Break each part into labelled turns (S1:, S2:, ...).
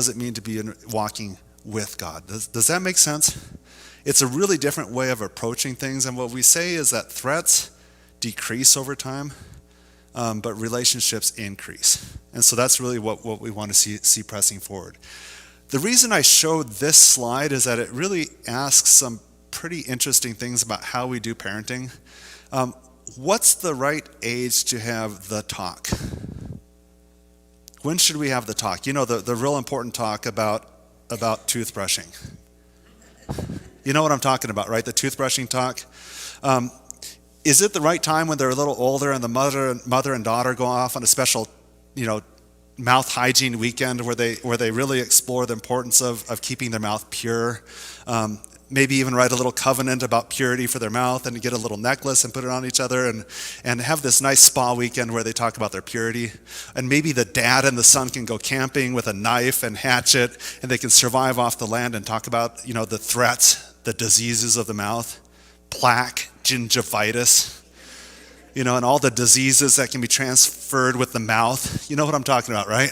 S1: does it mean to be walking with God? Does that make sense? It's a really different way of approaching things, and what we say is that threats decrease over time, but relationships increase. And so that's really what we want to see pressing forward. The reason I showed this slide is that it really asks some pretty interesting things about how we do parenting. What's the right age to have the talk? When should we have the talk? You know, the real important talk about toothbrushing. You know what I'm talking about, right? The toothbrushing talk. Is it the right time when they're a little older and the mother and daughter go off on a special, mouth hygiene weekend where they really explore the importance of keeping their mouth pure? Maybe even write a little covenant about purity for their mouth and get a little necklace and put it on each other and have this nice spa weekend where they talk about their purity. And maybe the dad and the son can go camping with a knife and hatchet, and they can survive off the land and talk about, the threats, the diseases of the mouth, plaque, gingivitis, and all the diseases that can be transferred with the mouth. You know what I'm talking about, right?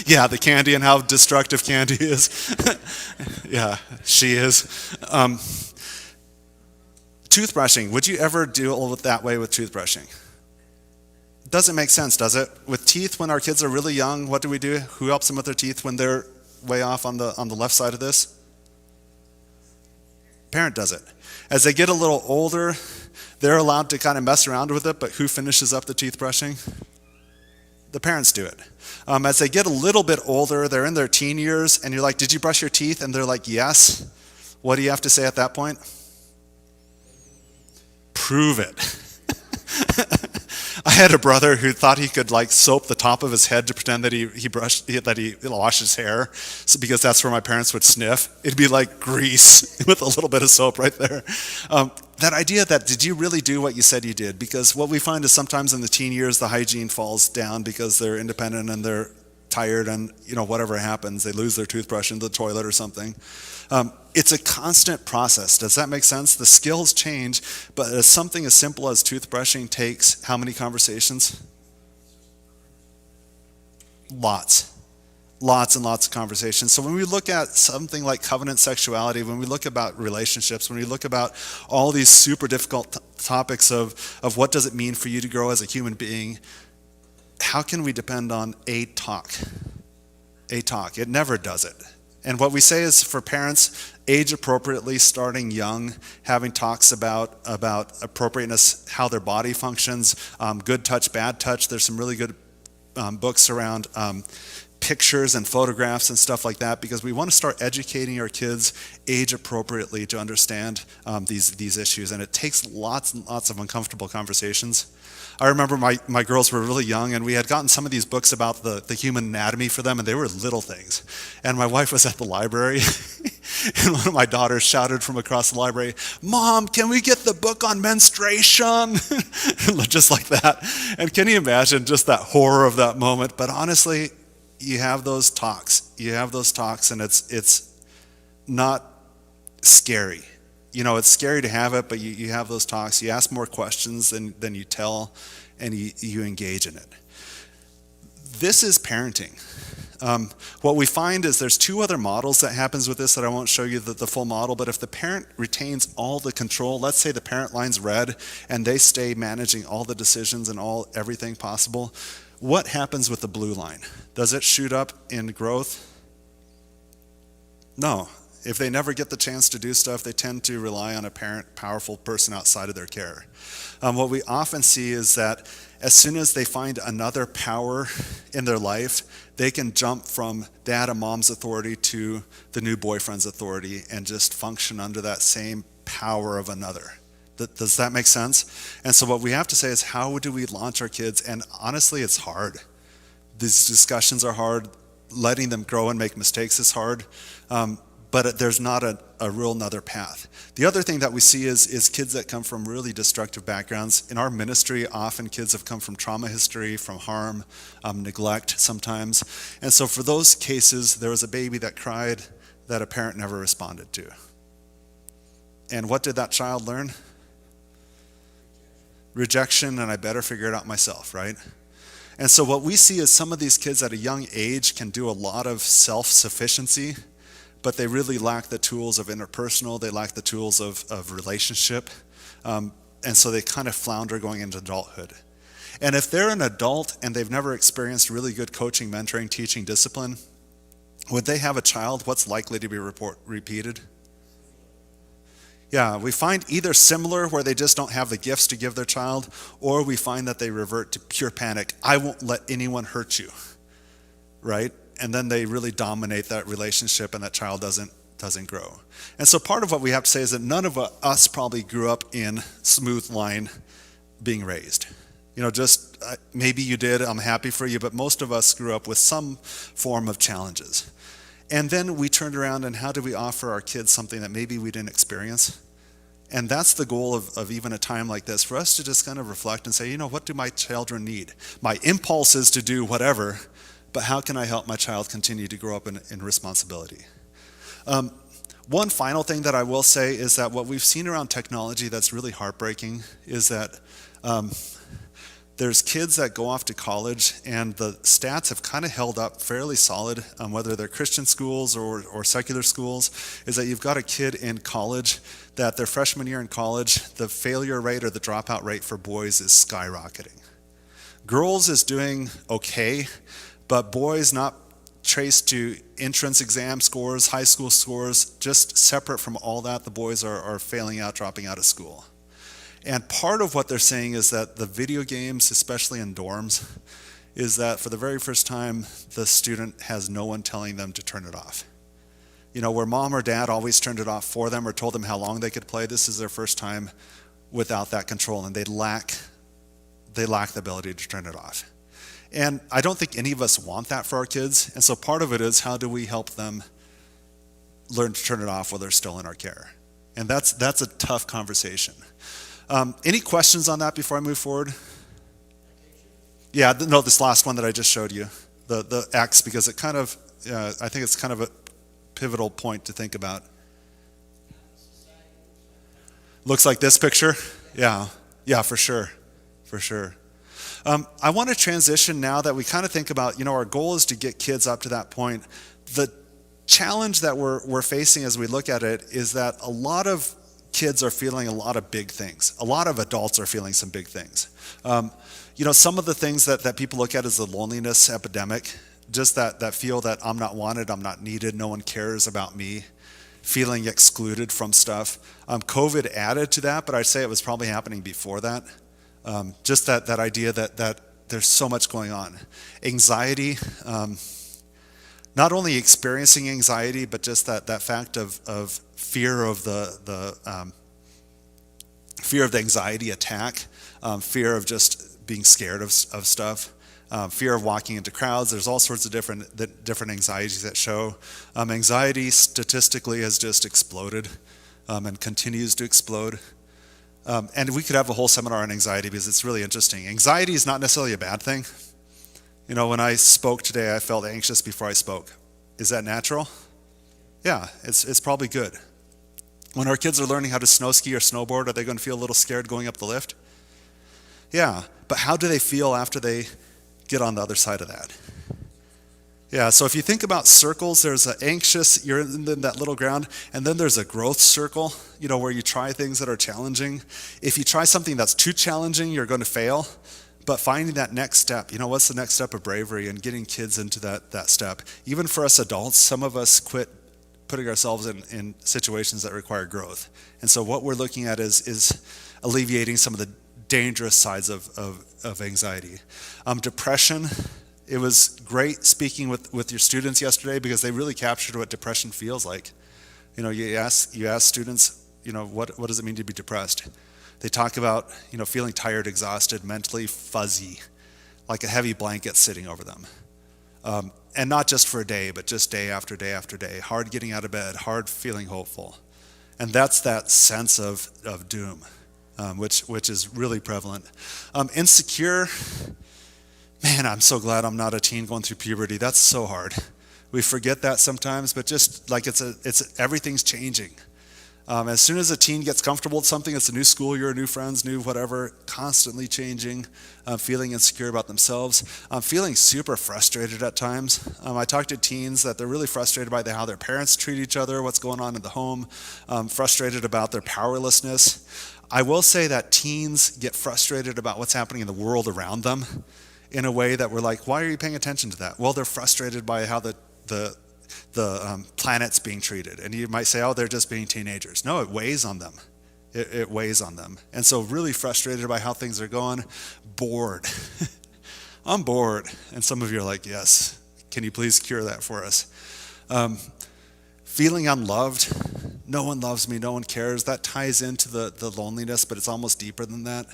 S1: Yeah, the candy and how destructive candy is. Yeah, she is. Toothbrushing. Would you ever deal with that way with toothbrushing? Doesn't make sense, does it? With teeth, when our kids are really young, what do we do? Who helps them with their teeth when they're way off on the left side of this? Parent does it. As they get a little older, they're allowed to kind of mess around with it, but who finishes up the teeth brushing? The parents do it. As they get a little bit older, they're in their teen years, and you're like, did you brush your teeth? And they're like, yes. What do you have to say at that point? Prove it. I had a brother who thought he could soap the top of his head to pretend that he washed his hair, because that's where my parents would sniff. It'd be like grease with a little bit of soap right there. That idea that, did you really do what you said you did? Because what we find is sometimes in the teen years, the hygiene falls down because they're independent and they're tired, and whatever happens, they lose their toothbrush into the toilet or something. It's a constant process. Does that make sense? The skills change, but something as simple as toothbrushing takes how many conversations? Lots and lots of conversations. So when we look at something like covenant sexuality, when we look about relationships, when we look about all these super difficult topics of what does it mean for you to grow as a human being, how can we depend on a talk? A talk. It never does it. And what we say is, for parents, age appropriately, starting young, having talks about appropriateness, how their body functions, good touch, bad touch. There's some really good books around pictures and photographs and stuff like that, because we want to start educating our kids age appropriately to understand these issues. And it takes lots and lots of uncomfortable conversations. I remember my girls were really young, and we had gotten some of these books about the human anatomy for them, and they were little things. And my wife was at the library, and one of my daughters shouted from across the library, "Mom, can we get the book on menstruation?" Just like that. And can you imagine just that horror of that moment? But honestly, you have those talks. And it's not scary. It's scary to have it, but you have those talks. You ask more questions than you tell, and you engage in it. This is parenting. What we find is there's two other models that happens with this that I won't show you the full model, but if the parent retains all the control, let's say the parent line's red, and they stay managing all the decisions and everything possible, what happens with the blue line? Does it shoot up in growth? No. If they never get the chance to do stuff, they tend to rely on a powerful person outside of their care. What we often see is that as soon as they find another power in their life, they can jump from dad and mom's authority to the new boyfriend's authority and just function under that same power of another. Does that make sense? And so what we have to say is, how do we launch our kids? And honestly, it's hard. These discussions are hard. Letting them grow and make mistakes is hard. But there's not a real another path. The other thing that we see is kids that come from really destructive backgrounds. In our ministry, often kids have come from trauma history, from harm, neglect sometimes. And so for those cases, there was a baby that cried that a parent never responded to. And what did that child learn? Rejection, and I better figure it out myself, right? And so what we see is some of these kids at a young age can do a lot of self-sufficiency, but they really lack the tools of interpersonal, they lack the tools of relationship, and so they kind of flounder going into adulthood. And if they're an adult and they've never experienced really good coaching, mentoring, teaching, discipline, would they have a child? What's likely to be repeated? Yeah, we find either similar, where they just don't have the gifts to give their child, or we find that they revert to pure panic. I won't let anyone hurt you, right? And then they really dominate that relationship, and that child doesn't grow. And so part of what we have to say is that none of us probably grew up in smooth line being raised. Just maybe you did, I'm happy for you, but most of us grew up with some form of challenges. And then we turned around, and how do we offer our kids something that maybe we didn't experience? And that's the goal of even a time like this, for us to just kind of reflect and say, what do my children need? My impulse is to do whatever, but how can I help my child continue to grow up in responsibility? One final thing that I will say is that what we've seen around technology that's really heartbreaking is that there's kids that go off to college, and the stats have kind of held up fairly solid, whether they're Christian schools or secular schools, is that you've got a kid in college that their freshman year in college, the failure rate or the dropout rate for boys is skyrocketing. Girls is doing okay, but boys, not traced to entrance exam scores, high school scores, just separate from all that, the boys are failing out, dropping out of school. And part of what they're saying is that the video games, especially in dorms, is that for the very first time, the student has no one telling them to turn it off. Where mom or dad always turned it off for them or told them how long they could play, this is their first time without that control, and they lack the ability to turn it off. And I don't think any of us want that for our kids, and so part of it is, how do we help them learn to turn it off while they're still in our care? And that's a tough conversation. Any questions on that before I move forward? Yeah, no, this last one that I just showed you, the X, because it kind of, I think it's kind of a pivotal point to think about. Looks like this picture? Yeah, for sure. I want to transition now that we kind of think about, our goal is to get kids up to that point. The challenge that we're facing as we look at it is that a lot of kids are feeling a lot of big things. A lot of adults are feeling some big things. Some of the things that people look at as the loneliness epidemic, just that feel that I'm not wanted, I'm not needed, no one cares about me, feeling excluded from stuff. COVID added to that, but I'd say it was probably happening before that. Just that idea that there's so much going on. Anxiety, not only experiencing anxiety, but just that fact of fear of the fear of the anxiety attack, fear of just being scared of stuff, fear of walking into crowds. There's all sorts of different anxieties that show. Anxiety statistically has just exploded and continues to explode. And we could have a whole seminar on anxiety because it's really interesting. Anxiety is not necessarily a bad thing. When I spoke today, I felt anxious before I spoke. Is that natural? Yeah, it's probably good. When our kids are learning how to snow ski or snowboard, are they going to feel a little scared going up the lift? Yeah, but how do they feel after they get on the other side of that? Yeah, so if you think about circles, there's an anxious, you're in that little ground, and then there's a growth circle, where you try things that are challenging. If you try something that's too challenging, you're going to fail. But finding that next step, what's the next step of bravery, and getting kids into that step. Even for us adults, some of us quit putting ourselves in situations that require growth. And so what we're looking at is alleviating some of the dangerous sides of anxiety. Depression, it was great speaking with your students yesterday because they really captured what depression feels like. You ask students, what does it mean to be depressed? They talk about, feeling tired, exhausted, mentally fuzzy, like a heavy blanket sitting over them. And not just for a day, but just day after day after day. Hard getting out of bed, hard feeling hopeful. And that's that sense of doom, which is really prevalent. Insecure, man, I'm so glad I'm not a teen going through puberty. That's so hard. We forget that sometimes, but just like it's everything's changing. As soon as a teen gets comfortable with something, it's a new school year, new friends, new whatever, constantly changing, feeling insecure about themselves, feeling super frustrated at times. I talk to teens that they're really frustrated by how their parents treat each other, what's going on in the home, frustrated about their powerlessness. I will say that teens get frustrated about what's happening in the world around them in a way that we're like, why are you paying attention to that? Well, they're frustrated by how the planet's being treated. And you might say, oh, they're just being teenagers. No, it weighs on them. It weighs on them. And so really frustrated by how things are going, bored. I'm bored. And some of you are like, yes, can you please cure that for us? Feeling unloved. No one loves me, no one cares. That ties into the loneliness, but it's almost deeper than that.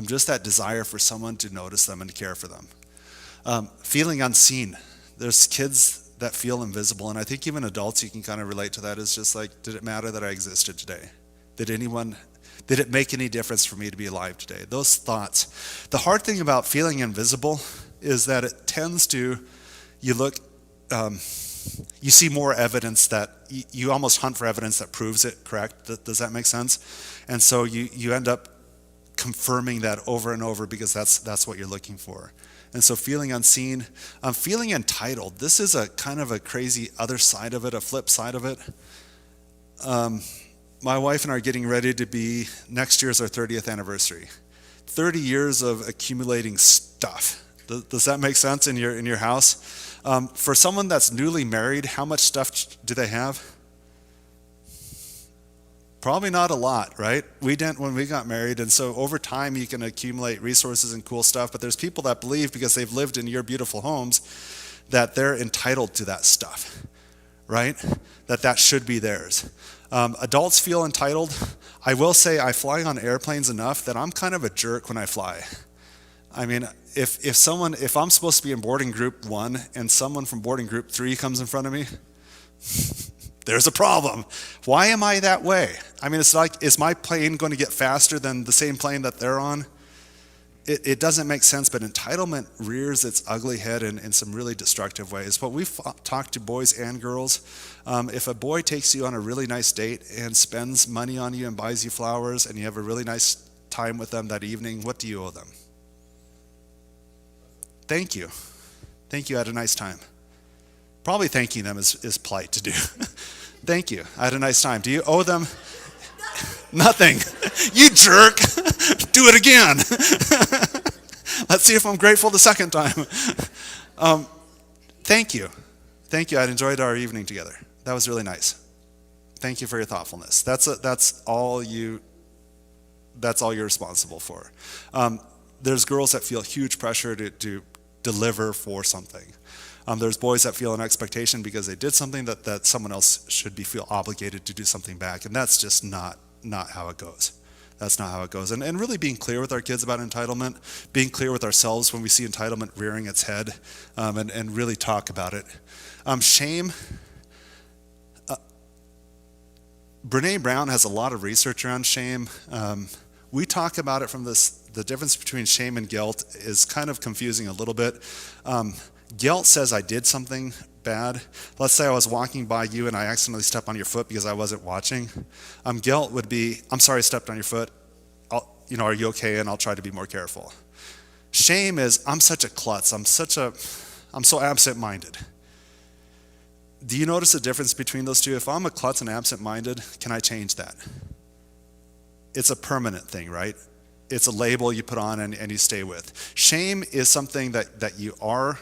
S1: Just that desire for someone to notice them and care for them. Feeling unseen. There's kids that feel invisible, and I think even adults, you can kind of relate to that. It's just like, did it matter that I existed today? Did it make any difference for me to be alive today? Those thoughts. The hard thing about feeling invisible is that it tends to, you see more evidence that, you almost hunt for evidence that proves it, correct? Does that make sense? And so you end up confirming that over and over because that's what you're looking for. And so feeling unseen, feeling entitled. This is a kind of a crazy other side of it, a flip side of it. My wife and I are getting ready to be, next year's our 30th anniversary. 30 years of accumulating stuff. Does that make sense in your house? For someone that's newly married, how much stuff do they have? Probably not a lot, right? We didn't when we got married, and so over time you can accumulate resources and cool stuff, but there's people that believe because they've lived in your beautiful homes that they're entitled to that stuff, right? That should be theirs. Adults feel entitled. I will say I fly on airplanes enough that I'm kind of a jerk when I fly. I mean, if I'm supposed to be in boarding group 1 and someone from boarding group 3 comes in front of me, there's a problem. Why am I that way? I mean, it's like, is my plane going to get faster than the same plane that they're on? It doesn't make sense, but entitlement rears its ugly head in some really destructive ways. But we've talked to boys and girls. If a boy takes you on a really nice date and spends money on you and buys you flowers and you have a really nice time with them that evening, what do you owe them? Thank you. Thank you, I had a nice time. Probably thanking them is polite to do. Thank you, I had a nice time. Do you owe them? Nothing. You jerk. Do it again. Let's see if I'm grateful the second time. Thank you. Thank you, I enjoyed our evening together. That was really nice. Thank you for your thoughtfulness. That's all you're responsible for. There's girls that feel huge pressure to deliver for something. There's boys that feel an expectation because they did something that someone else should feel obligated to do something back, and that's just not how it goes. That's not how it goes. And really being clear with our kids about entitlement, being clear with ourselves when we see entitlement rearing its head, and really talk about it. Shame. Brene Brown has a lot of research around shame. We talk about it from the difference between shame and guilt is kind of confusing a little bit. Guilt says I did something bad. Let's say I was walking by you and I accidentally stepped on your foot because I wasn't watching. Guilt would be, I'm sorry I stepped on your foot. Are you okay? And I'll try to be more careful. Shame is, I'm such a klutz. I'm so absent-minded. Do you notice the difference between those two? If I'm a klutz and absent-minded, can I change that? It's a permanent thing, right? It's a label you put on and you stay with. Shame is something that you are.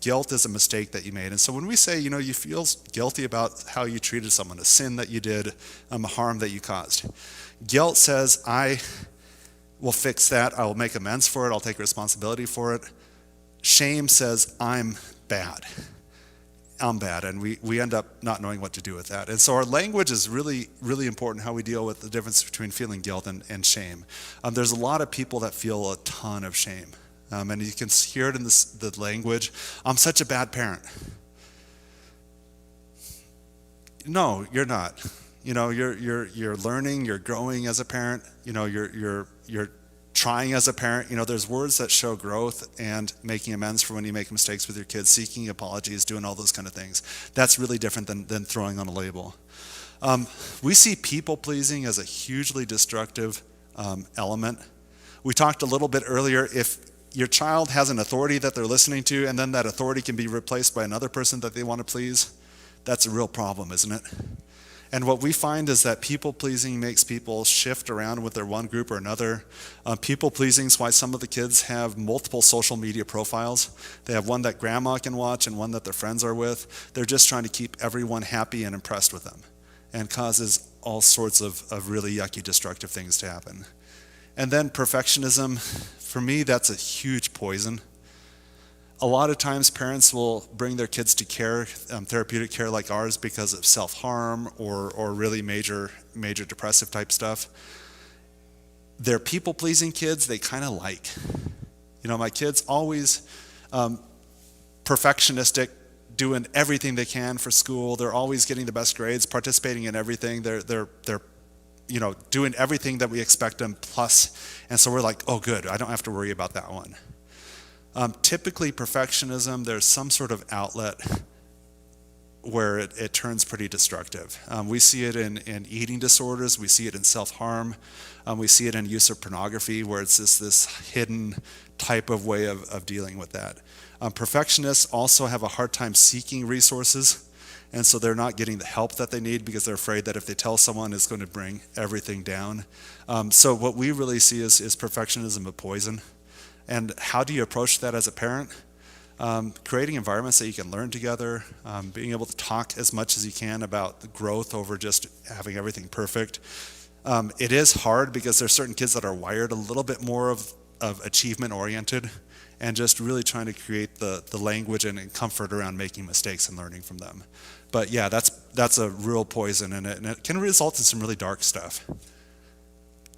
S1: Guilt is a mistake that you made. And so when we say, you feel guilty about how you treated someone, a sin that you did, a harm that you caused. Guilt says, I will fix that. I will make amends for it. I'll take responsibility for it. Shame says, I'm bad. I'm bad, and we end up not knowing what to do with that. And so our language is really, really important, how we deal with the difference between feeling guilt and shame. There's a lot of people that feel a ton of shame, and you can hear it in the language. I'm such a bad parent. No, you're not. You're learning, you're growing as a parent. You're trying as a parent. There's words that show growth and making amends for when you make mistakes with your kids, seeking apologies, doing all those kind of things. That's really different than throwing on a label. We see people pleasing as a hugely destructive element. We talked a little bit earlier, if your child has an authority that they're listening to and then that authority can be replaced by another person that they want to please, that's a real problem, isn't it? And what we find is that people pleasing makes people shift around with their one group or another. People pleasing is why some of the kids have multiple social media profiles. They have one that grandma can watch and one that their friends are with. They're just trying to keep everyone happy and impressed with them, and causes all sorts of really yucky, destructive things to happen. And then perfectionism, for me, that's a huge poison. A lot of times parents will bring their kids to care, therapeutic care like ours, because of self-harm or really major depressive type stuff. They're people-pleasing kids they kind of like. My kids always perfectionistic, doing everything they can for school. They're always getting the best grades, participating in everything. They're doing everything that we expect them plus. And so we're like, oh good, I don't have to worry about that one. Typically perfectionism, there's some sort of outlet where it turns pretty destructive. We see it in eating disorders, we see it in self-harm, we see it in use of pornography, where it's this hidden type of way of dealing with that. Perfectionists also have a hard time seeking resources, and so they're not getting the help that they need because they're afraid that if they tell someone, it's going to bring everything down. So what we really see is perfectionism a poison. And how do you approach that as a parent? Creating environments that you can learn together, being able to talk as much as you can about the growth over just having everything perfect. It is hard because there's certain kids that are wired a little bit more of achievement oriented, and just really trying to create the language and comfort around making mistakes and learning from them. But yeah, that's a real poison, and it can result in some really dark stuff.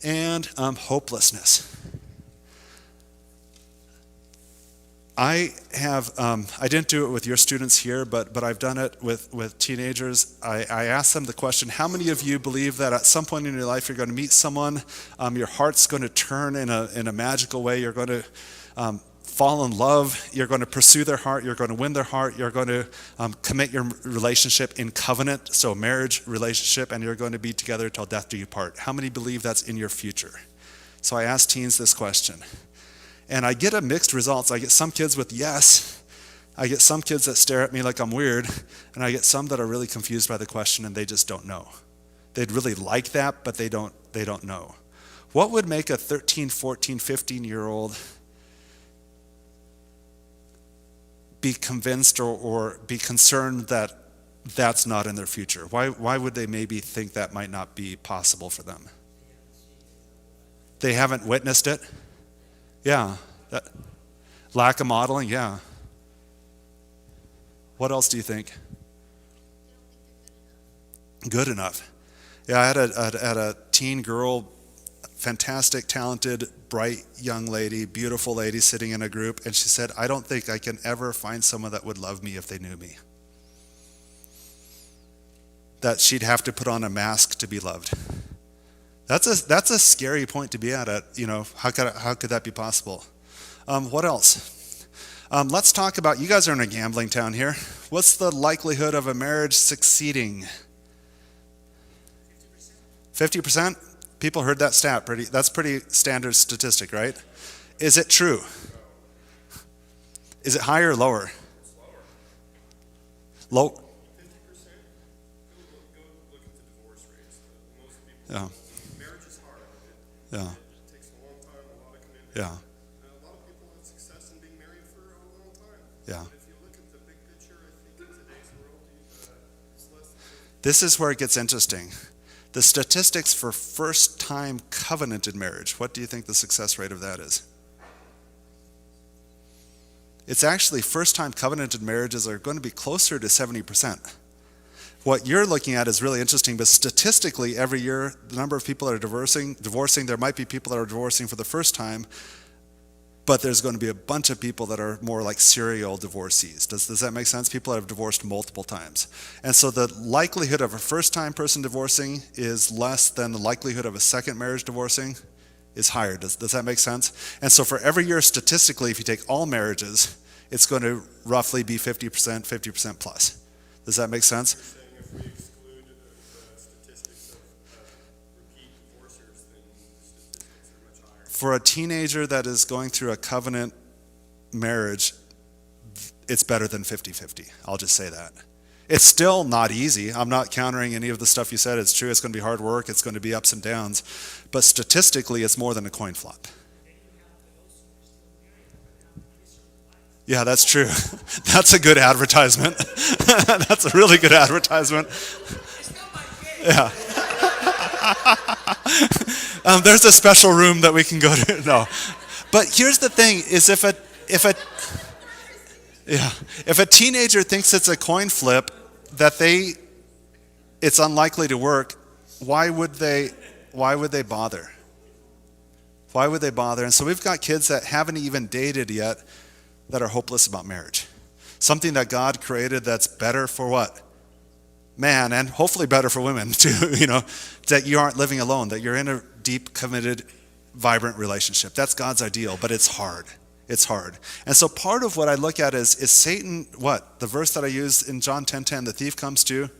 S1: And hopelessness. I didn't do it with your students here, but I've done it with teenagers. I asked them the question, how many of you believe that at some point in your life you're going to meet someone, your heart's going to turn in a magical way, you're going to fall in love, you're going to pursue their heart, you're going to win their heart, you're going to commit your relationship in covenant, so marriage relationship, and you're going to be together till death do you part. How many believe that's in your future? So I asked teens this question. And I get a mixed results. I get some kids with yes. I get some kids that stare at me like I'm weird. And I get some that are really confused by the question and they just don't know. They'd really like that, but they don't know. What would make a 13, 14, 15-year-old be convinced or be concerned that that's not in their future? Why would they maybe think that might not be possible for them? They haven't witnessed it? Yeah, lack of modeling, yeah. What else do you think? Good enough. Yeah, I had a teen girl, fantastic, talented, bright young lady, beautiful lady sitting in a group, and she said, I don't think I can ever find someone that would love me if they knew me. That she'd have to put on a mask to be loved. That's a scary point to be at. How could that be possible? What else? Let's talk about, you guys are in a gambling town here. What's the likelihood of a marriage succeeding? 50%? People heard that stat. That's pretty standard statistic, right? Is it true? Is it higher or lower?
S2: It's
S1: Low.
S2: lower. 50%? Go look at the divorce rates. Most people.
S1: Yeah.
S2: Marriage is hard.
S1: Yeah.
S2: It takes a long time, a lot of commitment.
S1: Yeah.
S2: A lot of people have success in being married for a long time.
S1: Yeah.
S2: But if you look at the big picture, I think in today's world, it's less than 50%.
S1: This is where it gets interesting. The statistics for first-time covenanted marriage, what do you think the success rate of that is? It's actually first-time covenanted marriages are going to be closer to 70%. What you're looking at is really interesting, but statistically, every year, the number of people that are divorcing, there might be people that are divorcing for the first time, but there's going to be a bunch of people that are more like serial divorcees. Does that make sense? People that have divorced multiple times. And so the likelihood of a first-time person divorcing is less than the likelihood of a second marriage divorcing is higher. Does that make sense? And so for every year, statistically, if you take all marriages, it's going to roughly be 50% plus. Does that make sense?
S2: You're saying if we exclude the
S1: for a teenager that is going through a covenant marriage, it's better than 50-50. I'll just say that. It's still not easy. I'm not countering any of the stuff you said. It's true. It's going to be hard work. It's going to be ups and downs. But statistically, it's more than a coin flop. Yeah, that's true. That's a good advertisement. That's a really good advertisement. Yeah. There's a special room that we can go to. No. But here's the thing, is if a teenager thinks it's a coin flip, that it's unlikely to work, why would they bother? Why would they bother? And so we've got kids that haven't even dated yet that are hopeless about marriage. Something that God created that's better for what? Man, and hopefully better for women too, that you aren't living alone, that you're in a deep, committed, vibrant relationship. That's God's ideal, but it's hard. It's hard. And so part of what I look at is Satan, what? The verse that I used in John 10:10, the thief comes to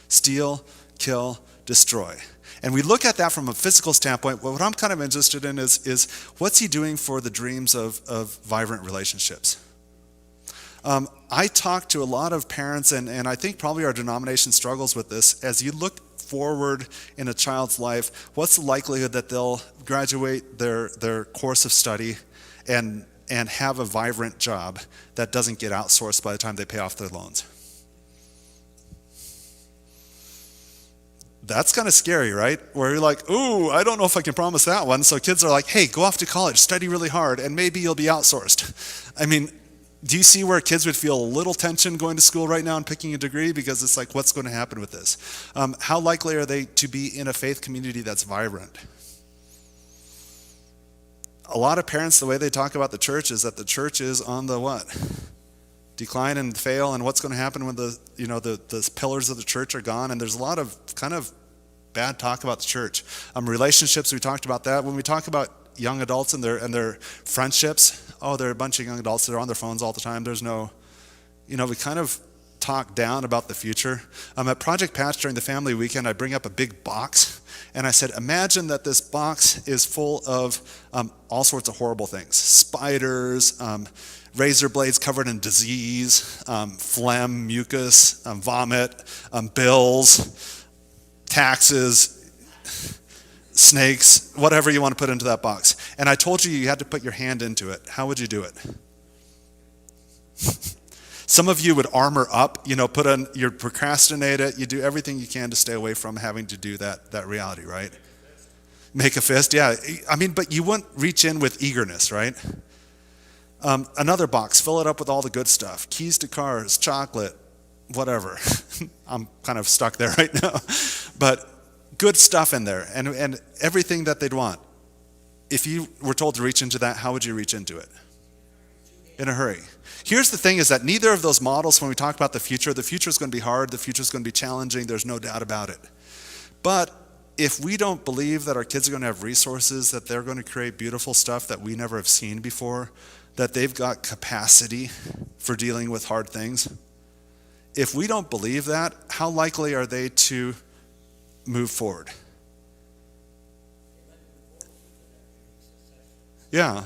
S1: steal, kill, destroy. And we look at that from a physical standpoint. What I'm kind of interested in is what's he doing for the dreams of vibrant relationships? I talk to a lot of parents, and I think probably our denomination struggles with this. As you look forward in a child's life, what's the likelihood that they'll graduate their course of study and have a vibrant job that doesn't get outsourced by the time they pay off their loans? That's kind of scary, right? Where you're like, ooh, I don't know if I can promise that one. So kids are like, hey, go off to college, study really hard, and maybe you'll be outsourced. I mean, do you see where kids would feel a little tension going to school right now and picking a degree? Because it's like, what's going to happen with this? How likely are they to be in a faith community that's vibrant? A lot of parents, the way they talk about the church is that the church is on the what? Decline and fail, and what's going to happen when the pillars of the church are gone. And there's a lot of kind of bad talk about the church. Relationships, we talked about that. When we talk about young adults and their friendships, they're a bunch of young adults that are on their phones all the time. There's no, we kind of talk down about the future. At Project Patch during the family weekend, I bring up a big box, and I said, imagine that this box is full of all sorts of horrible things. Spiders, razor blades covered in disease, phlegm, mucus, vomit, bills, taxes, snakes, whatever you want to put into that box. And I told you had to put your hand into it. How would you do it? Some of you would armor up, you procrastinate it, you do everything you can to stay away from having to do that reality, right? Make a fist, yeah. But you wouldn't reach in with eagerness, right? Another box, fill it up with all the good stuff. Keys to cars, chocolate, whatever. I'm kind of stuck there right now. But good stuff in there and everything that they'd want. If you were told to reach into that, how would you reach into it? In a hurry. Here's the thing is that neither of those models, when we talk about the future is going to be hard, the future is going to be challenging, there's no doubt about it. But if we don't believe that our kids are going to have resources, that they're going to create beautiful stuff that we never have seen before, that they've got capacity for dealing with hard things, if we don't believe that, how likely are they to move forward? Yeah.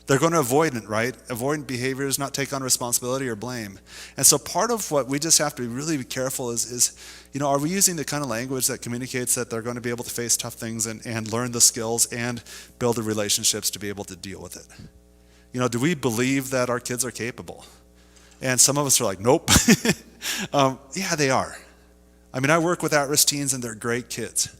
S1: They're going to avoid it, right? Avoidant behaviors, not take on responsibility or blame. And so part of what we just have to really be careful is are we using the kind of language that communicates that they're going to be able to face tough things and learn the skills and build the relationships to be able to deal with it? Do we believe that our kids are capable? And some of us are like, nope. Yeah, they are. I work with at-risk teens and they're great kids.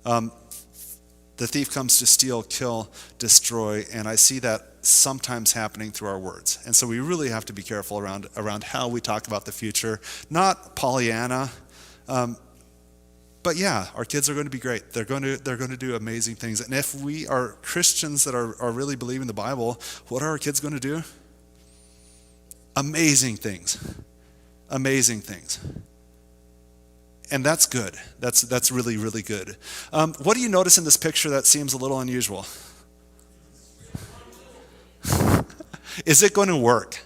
S1: The thief comes to steal, kill, destroy, and I see that sometimes happening through our words. And so we really have to be careful around how we talk about the future. Not Pollyanna, but yeah, our kids are going to be great. They're going to do amazing things. And if we are Christians that are really believing the Bible, what are our kids going to do? Amazing things. Amazing things. And that's good. That's really, really good. What do you notice in this picture that seems a little unusual? Is it going to work?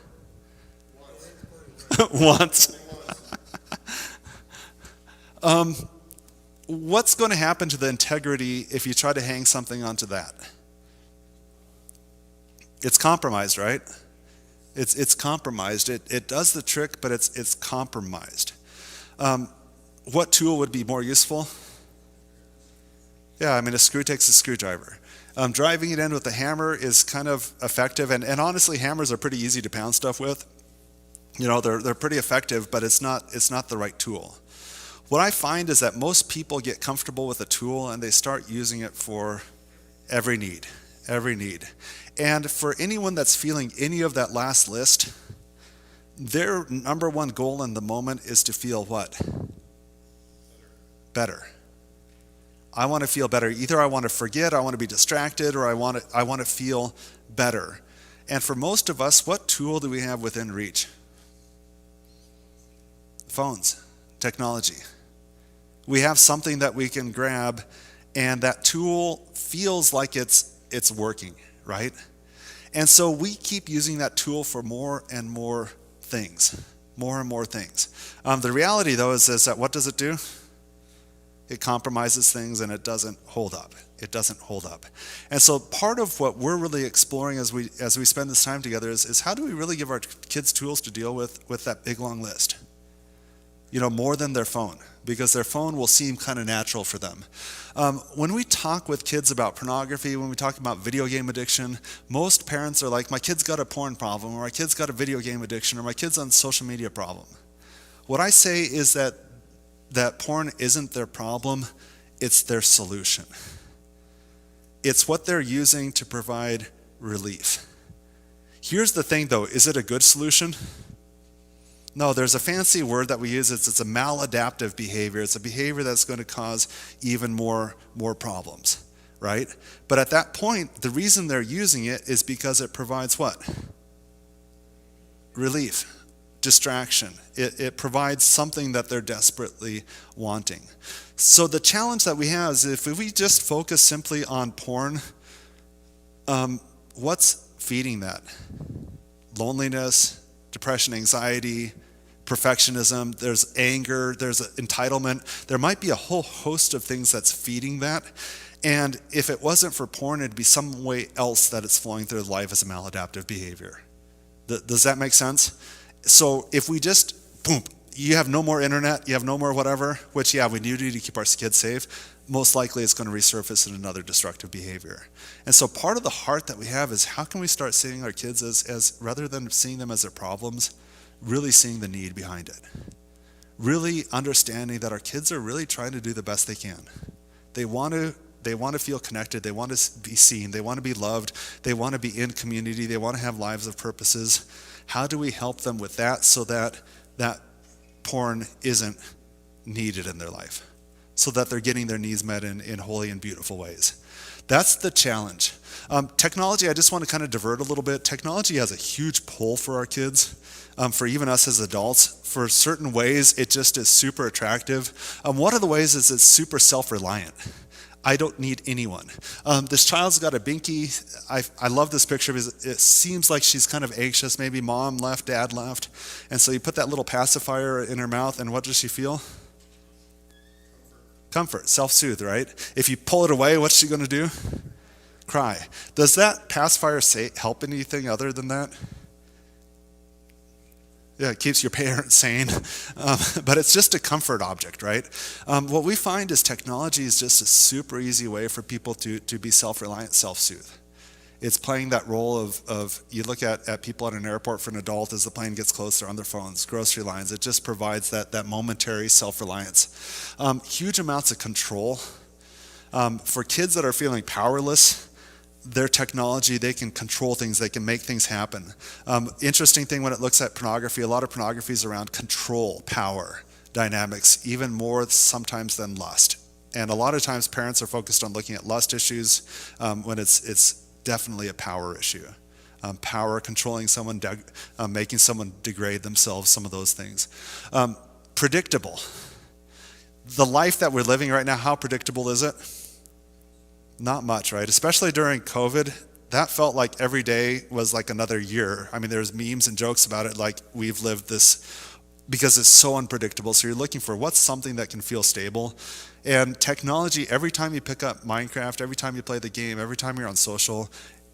S1: Once. What's going to happen to the integrity if you try to hang something onto that? It's compromised, right? It's compromised. It does the trick, but it's compromised. What tool would be more useful? Yeah, I mean, a screw takes a screwdriver. Driving it in with a hammer is kind of effective, and honestly, hammers are pretty easy to pound stuff with. They're pretty effective, but it's not the right tool. What I find is that most people get comfortable with a tool and they start using it for every need. And for anyone that's feeling any of that last list, their number one goal in the moment is to feel what? Better. I want to feel better. Either I want to forget, I want to be distracted, or I want to feel better. And for most of us, what tool do we have within reach? Phones, technology. We have something that we can grab, and that tool feels like it's working, right? And so we keep using that tool for more and more things. The reality, though, is that what does it do? It compromises things, and it doesn't hold up. And so part of what we're really exploring as we spend this time together is how do we really give our kids tools to deal with that big long list? More than their phone, because their phone will seem kind of natural for them. When we talk with kids about pornography, when we talk about video game addiction, most parents are like, my kid's got a porn problem, or my kid's got a video game addiction, or my kid's on social media problem. What I say is that porn isn't their problem, it's their solution. It's what they're using to provide relief. Here's the thing though, is it a good solution? No, there's a fancy word that we use. It's a maladaptive behavior. It's a behavior that's going to cause even more problems, right? But at that point, the reason they're using it is because it provides what? Relief, distraction. It provides something that they're desperately wanting. So the challenge that we have is if we just focus simply on porn, what's feeding that? Loneliness, depression, anxiety, perfectionism, there's anger, there's entitlement. There might be a whole host of things that's feeding that. And if it wasn't for porn, it'd be some way else that it's flowing through life as a maladaptive behavior. Does that make sense? So if we just, boom, you have no more internet, you have no more whatever, which, yeah, we need to keep our kids safe, most likely it's going to resurface in another destructive behavior. And so part of the heart that we have is how can we start seeing our kids as rather than seeing them as their problems, really seeing the need behind it. Really understanding that our kids are really trying to do the best they can. They want to feel connected. They want to be seen. They want to be loved. They want to be in community. They want to have lives of purposes. How do we help them with that so that porn isn't needed in their life? So that they're getting their needs met in holy and beautiful ways. That's the challenge. Technology, I just want to kind of divert a little bit. Technology has a huge pull for our kids, for even us as adults. For certain ways, it just is super attractive. One of the ways is it's super self-reliant. I don't need anyone. This child's got a binky. I love this picture because it seems like she's kind of anxious. Maybe mom left, dad left. And so you put that little pacifier in her mouth, and what does she feel? Comfort, self-soothe, right? If you pull it away, what's she going to do? Cry. Does that pacifier help anything other than that? Yeah, it keeps your parents sane, but it's just a comfort object, right? What we find is technology is just a super easy way for people to be self-reliant, self-soothe. It's playing that role of you look at people at an airport for an adult as the plane gets closer on their phones, grocery lines. It just provides that momentary self-reliance. Huge amounts of control. For kids that are feeling powerless, their technology, they can control things, they can make things happen. Interesting thing when it looks at pornography, a lot of pornography is around control, power, dynamics, even more sometimes than lust. And a lot of times parents are focused on looking at lust issues when it's definitely a power issue. Power, controlling someone, making someone degrade themselves, some of those things. Predictable. The life that we're living right now, how predictable is it? Not much, right? Especially during COVID, that felt like every day was like another year. I mean, there's memes and jokes about it like we've lived this because it's so unpredictable. So you're looking for what's something that can feel stable. And technology, every time you pick up Minecraft, every time you play the game, every time you're on social,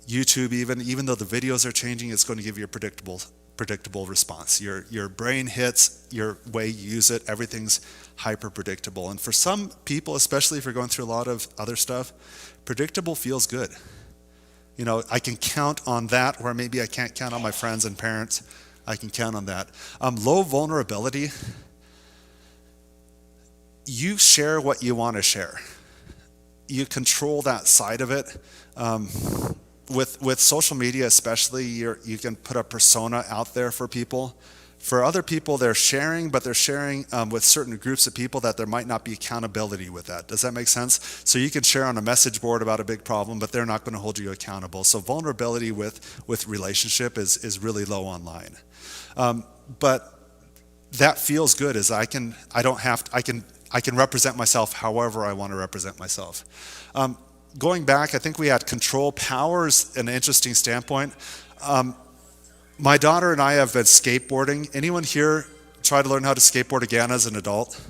S1: YouTube, even though the videos are changing, it's going to give you a predictable response. Your brain hits, your way you use it, everything's hyper predictable. And for some people, especially if you're going through a lot of other stuff, predictable feels good. You know, I can count on that, where maybe I can't count on my friends and parents. I can count on that. Low vulnerability, you share what you want to share. You control that side of it. With social media especially, you can put a persona out there for people. For other people, they're sharing, but they're sharing with certain groups of people that there might not be accountability with that. Does that make sense? So you can share on a message board about a big problem, but they're not going to hold you accountable. So vulnerability with relationship is really low online. But that feels good, as I can represent myself however I want to represent myself. Going back, I think we had control. Power is an interesting standpoint. My daughter and I have been skateboarding. Anyone here try to learn how to skateboard again as an adult?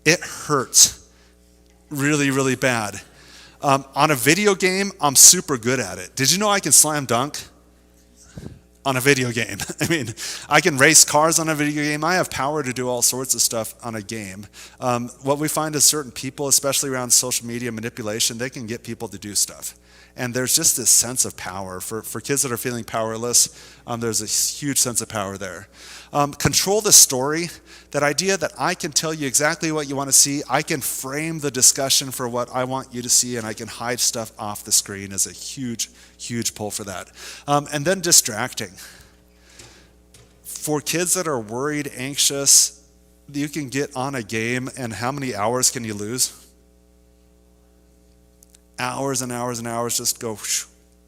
S1: It hurts really, really bad. On a video game, I'm super good at it. Did you know I can slam dunk on a video game? I mean, I can race cars on a video game. I have power to do all sorts of stuff on a game. What we find is certain people, especially around social media manipulation, they can get people to do stuff. And there's just this sense of power. For kids that are feeling powerless, there's a huge sense of power there. Control the story. That idea that I can tell you exactly what you want to see. I can frame the discussion for what I want you to see, and I can hide stuff off the screen is a huge, huge pull for that. And then distracting. For kids that are worried, anxious, you can get on a game, and how many hours can you lose? Hours and hours and hours just go.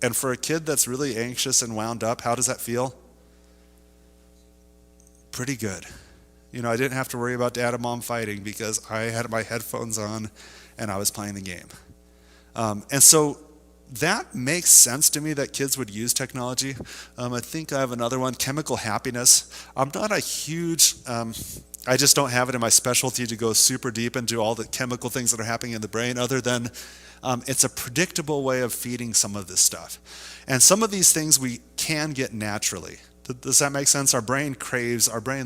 S1: And for a kid that's really anxious and wound up, how does that feel? Pretty good. You know, I didn't have to worry about dad and mom fighting because I had my headphones on and I was playing the game. And so that makes sense to me that kids would use technology. I think I have another one, chemical happiness. I'm not a huge, I just don't have it in my specialty to go super deep into all the chemical things that are happening in the brain, other than it's a predictable way of feeding some of this stuff. And some of these things we can get naturally. Does that make sense? Our brain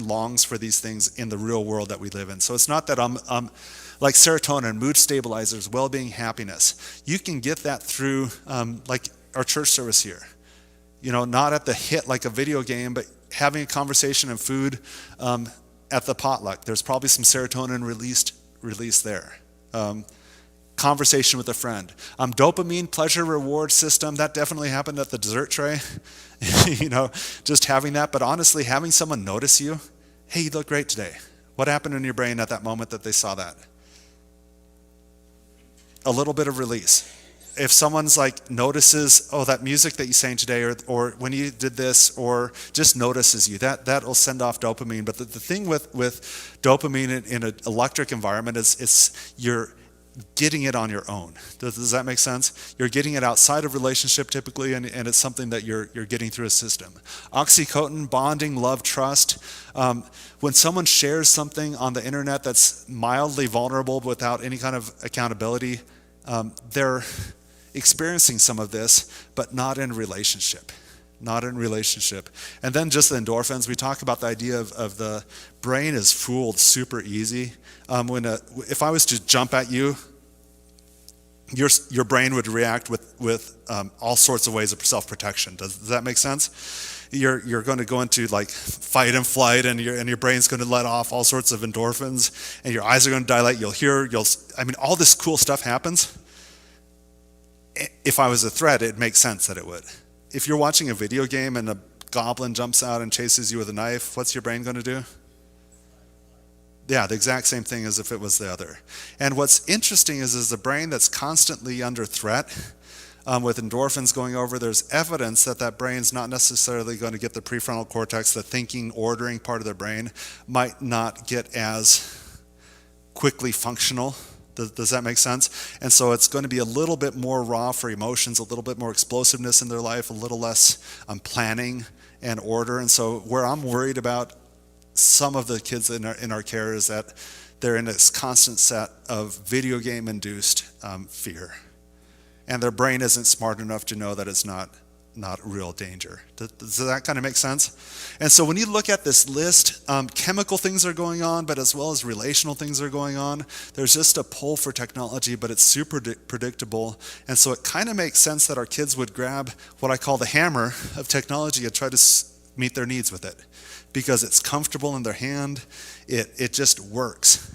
S1: longs for these things in the real world that we live in. So it's not that I'm like serotonin, mood stabilizers, well-being, happiness. You can get that through like our church service here. You know, not at the hit like a video game, but having a conversation and food at the potluck. There's probably some serotonin released there. Conversation with a friend. Dopamine, pleasure reward system, that definitely happened at the dessert tray. You know, just having that. But honestly, having someone notice you, hey, you look great today. What happened in your brain at that moment that they saw that? A little bit of release. If someone's like notices, oh, that music that you sang today, or when you did this, or just notices you, that'll send off dopamine. But the thing with dopamine in an electric environment is you're getting it on your own. Does that make sense? You're getting it outside of relationship typically, and it's something that you're getting through a system. Oxytocin, bonding, love, trust. When someone shares something on the internet that's mildly vulnerable without any kind of accountability, they're experiencing some of this, but not in relationship. Not in relationship. And then just the endorphins. We talk about the idea of the brain is fooled super easy. If I was to jump at you, your brain would react with all sorts of ways of self-protection. Does that make sense? You're going to go into like fight and flight, and your brain's going to let off all sorts of endorphins, and your eyes are going to dilate. All this cool stuff happens. If I was a threat, it makes sense that it would. If you're watching a video game and a goblin jumps out and chases you with a knife, what's your brain going to do? Yeah, the exact same thing as if it was the other. And what's interesting is the brain that's constantly under threat, with endorphins going over, there's evidence that brain's not necessarily going to get the prefrontal cortex, the thinking, ordering part of their brain, might not get as quickly functional. Does that make sense? And so it's going to be a little bit more raw for emotions, a little bit more explosiveness in their life, a little less planning and order. And so where I'm worried about some of the kids in our care is that they're in this constant set of video game induced fear. and their brain isn't smart enough to know that it's not real danger. Does that kind of make sense? And so when you look at this list, chemical things are going on, but as well as relational things are going on. There's just a pull for technology, but it's super predictable. And so it kind of makes sense that our kids would grab what I call the hammer of technology and try to meet their needs with it, because it's comfortable in their hand. It just works.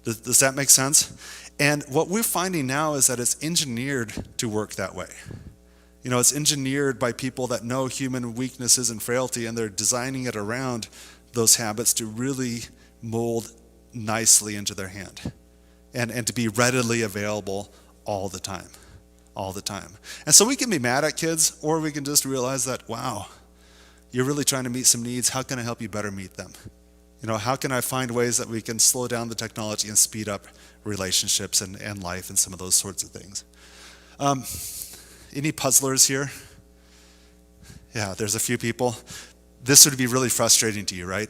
S1: Does that make sense? And what we're finding now is that it's engineered to work that way. It's engineered by people that know human weaknesses and frailty, and they're designing it around those habits to really mold nicely into their hand and to be readily available all the time. And so we can be mad at kids, or we can just realize that, wow, you're really trying to meet some needs. How can I help you better meet them? How can I find ways that we can slow down the technology and speed up relationships and life and some of those sorts of things? Any puzzlers here? Yeah, there's a few people. This would be really frustrating to you, right?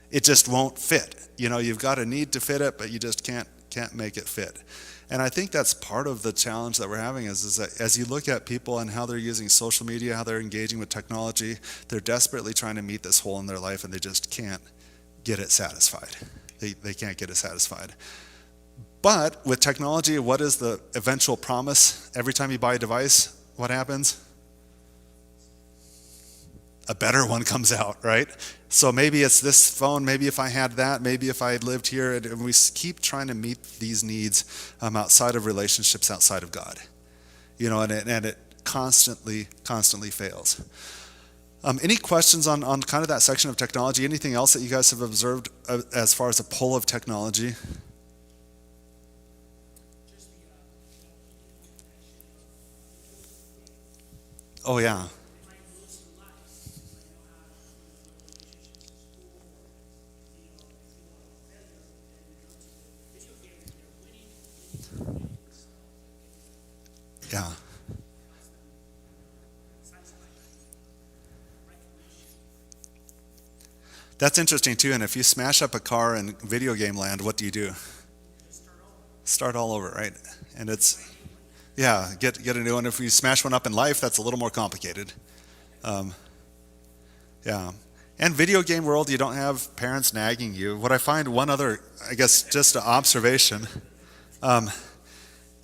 S1: It just won't fit. You've got a need to fit it, but you just can't make it fit. And I think that's part of the challenge that we're having is that as you look at people and how they're using social media, how they're engaging with technology, they're desperately trying to meet this hole in their life, and they just can't get it satisfied. They can't get it satisfied. But with technology, what is the eventual promise? Every time you buy a device, what happens? A better one comes out, right? So maybe it's this phone, maybe if I had that, maybe if I had lived here, and we keep trying to meet these needs outside of relationships, outside of God. And it constantly fails. Any questions on kind of that section of technology? Anything else that you guys have observed as far as a pull of technology? Oh, yeah. Yeah. That's interesting too. And if you smash up a car in video game land, what do you do? Start all over, right? And it's, yeah, get a new one. If you smash one up in life, that's a little more complicated. Yeah. And video game world, you don't have parents nagging you. What I find, one other, I guess, just an observation.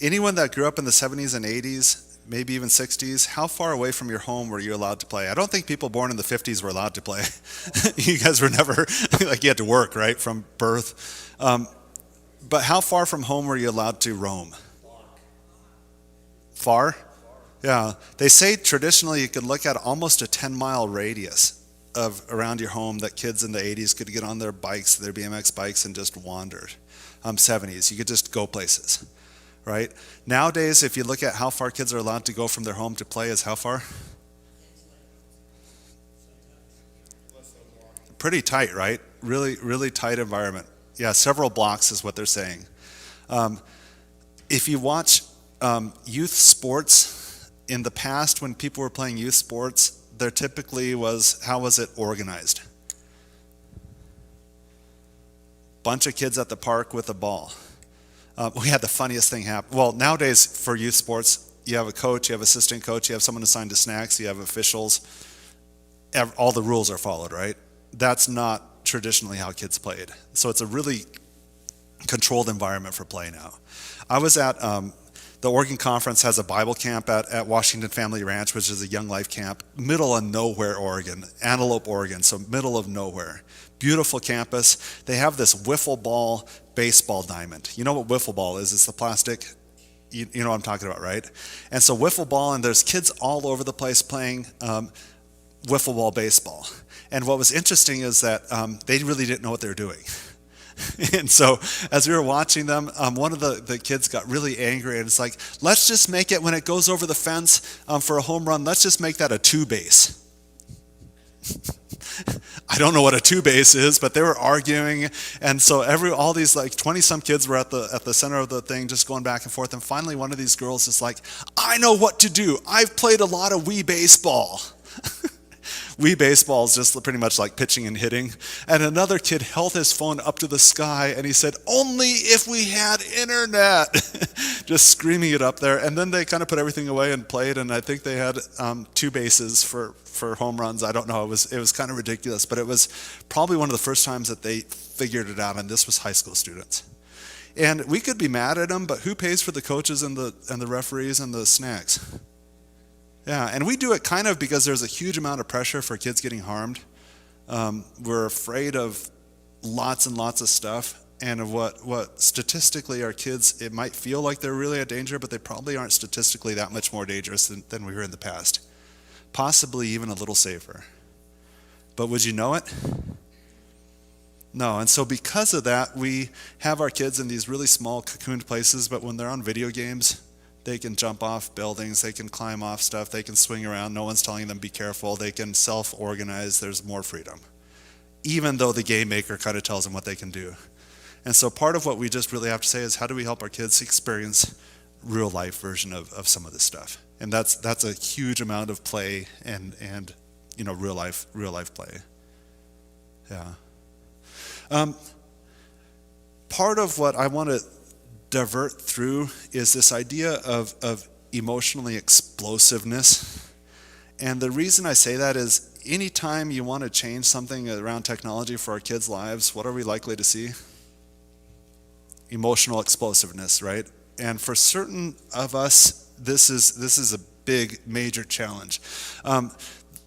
S1: Anyone that grew up in the 70s and 80s, maybe even 60s, how far away from your home were you allowed to play? I don't think people born in the 50s were allowed to play. You guys were never, like you had to work, right, from birth. But how far from home were you allowed to roam? Far? Yeah. They say traditionally you could look at almost a 10-mile radius of around your home that kids in the 80s could get on their bikes, their BMX bikes, and just wander. 70s, you could just go places. Right? Nowadays, if you look at how far kids are allowed to go from their home to play, is how far? Pretty tight, right? Really, really tight environment. Yeah, several blocks is what they're saying. If you watch youth sports, in the past when people were playing youth sports, there typically was, how was it organized? Bunch of kids at the park with a ball. We had the funniest thing happen. Well, nowadays for youth sports, you have a coach, you have assistant coach, you have someone assigned to snacks, you have officials. All the rules are followed, right? That's not traditionally how kids played. So it's a really controlled environment for play now. I was at, the Oregon Conference has a Bible camp at Washington Family Ranch, which is a young life camp, middle of nowhere, Oregon, Antelope, Oregon, so middle of nowhere. Beautiful campus. They have this wiffle ball baseball diamond. You know what wiffle ball is? It's the plastic, you know what I'm talking about, right? And so wiffle ball, and there's kids all over the place playing wiffle ball baseball. And what was interesting is that they really didn't know what they were doing. And so as we were watching them, one of the kids got really angry, and it's like, let's just make it, when it goes over the fence for a home run, let's just make that a two base. I don't know what a two base is, but they were arguing, and so all these like 20-some kids were at the center of the thing, just going back and forth. And finally, one of these girls is like, "I know what to do. I've played a lot of Wii baseball." Wii baseball is just pretty much like pitching and hitting. And another kid held his phone up to the sky and he said, "Only if we had internet," just screaming it up there. And then they kind of put everything away and played, and I think they had 2 bases for home runs. I don't know. It was kind of ridiculous, but it was probably one of the first times that they figured it out, and this was high school students. And we could be mad at them, but who pays for the coaches and the referees and the snacks? Yeah, and we do it kind of because there's a huge amount of pressure for kids getting harmed. We're afraid of lots and lots of stuff, and of what statistically our kids, it might feel like they're really a danger, but they probably aren't statistically that much more dangerous than we were in the past. Possibly even a little safer. But would you know it? No, and so because of that, we have our kids in these really small cocooned places, but when they're on video games, they can jump off buildings, they can climb off stuff, they can swing around, no one's telling them be careful, they can self-organize, there's more freedom. Even though the game maker kind of tells them what they can do. And so part of what we just really have to say is, how do we help our kids experience real life version of some of this stuff? And that's a huge amount of play and real life play. Yeah. Part of what I want to divert through is this idea of emotionally explosiveness. And the reason I say that is, anytime you want to change something around technology for our kids' lives, what are we likely to see? Emotional explosiveness, right? And for certain of us, this is a big, major challenge.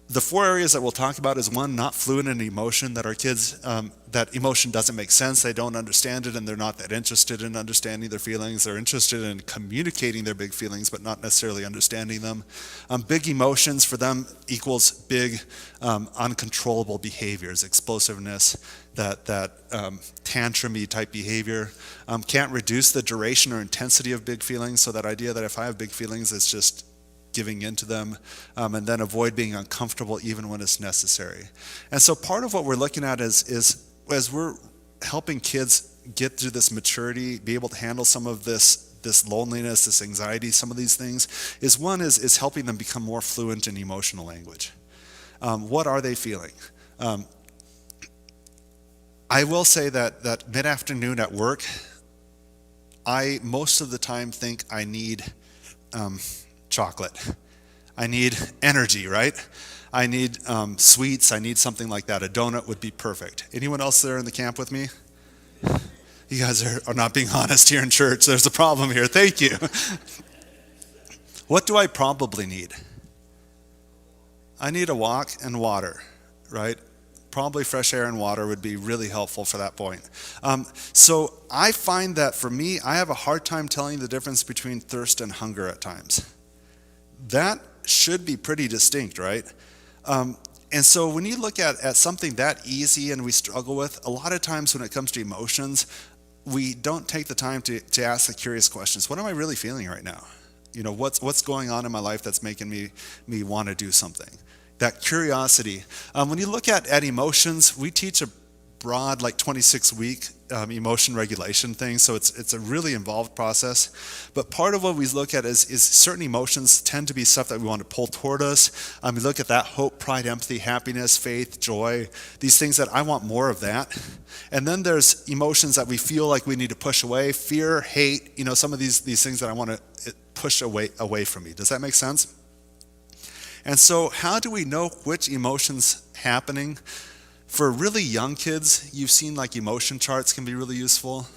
S1: The 4 areas that we'll talk about is, 1, not fluent in emotion, that our kids, that emotion doesn't make sense, they don't understand it, and they're not that interested in understanding their feelings. They're interested in communicating their big feelings, but not necessarily understanding them. Big emotions for them equals big, uncontrollable behaviors, explosiveness, that tantrum-y type behavior. Can't reduce the duration or intensity of big feelings, so that idea that if I have big feelings, it's just giving into them, and then avoid being uncomfortable even when it's necessary. And so part of what we're looking at is as we're helping kids get through this maturity, be able to handle some of this loneliness, this anxiety, some of these things, is one is helping them become more fluent in emotional language. What are they feeling? I will say that mid-afternoon at work, I most of the time think I need chocolate. I need energy, right? I need sweets. I need something like that. A donut would be perfect. Anyone else there in the camp with me? You guys are not being honest here in church. There's a problem here. Thank you. What do I probably need? I need a walk and water, right? Probably fresh air and water would be really helpful for that point. So I find that for me, I have a hard time telling the difference between thirst and hunger at times. That should be pretty distinct, right? And so when you look at something that easy and we struggle with, a lot of times when it comes to emotions, we don't take the time to ask the curious questions. What am I really feeling right now? What's going on in my life that's making me want to do something? That curiosity. When you look at emotions, we teach a broad, like 26-week emotion regulation thing, so it's a really involved process. But part of what we look at is certain emotions tend to be stuff that we want to pull toward us. We look at that: hope, pride, empathy, happiness, faith, joy, these things that I want more of that. And then there's emotions that we feel like we need to push away: fear, hate, some of these things that I want to push away from me. Does that make sense? And so how do we know which emotion's happening? For really young kids, you've seen like emotion charts can be really useful.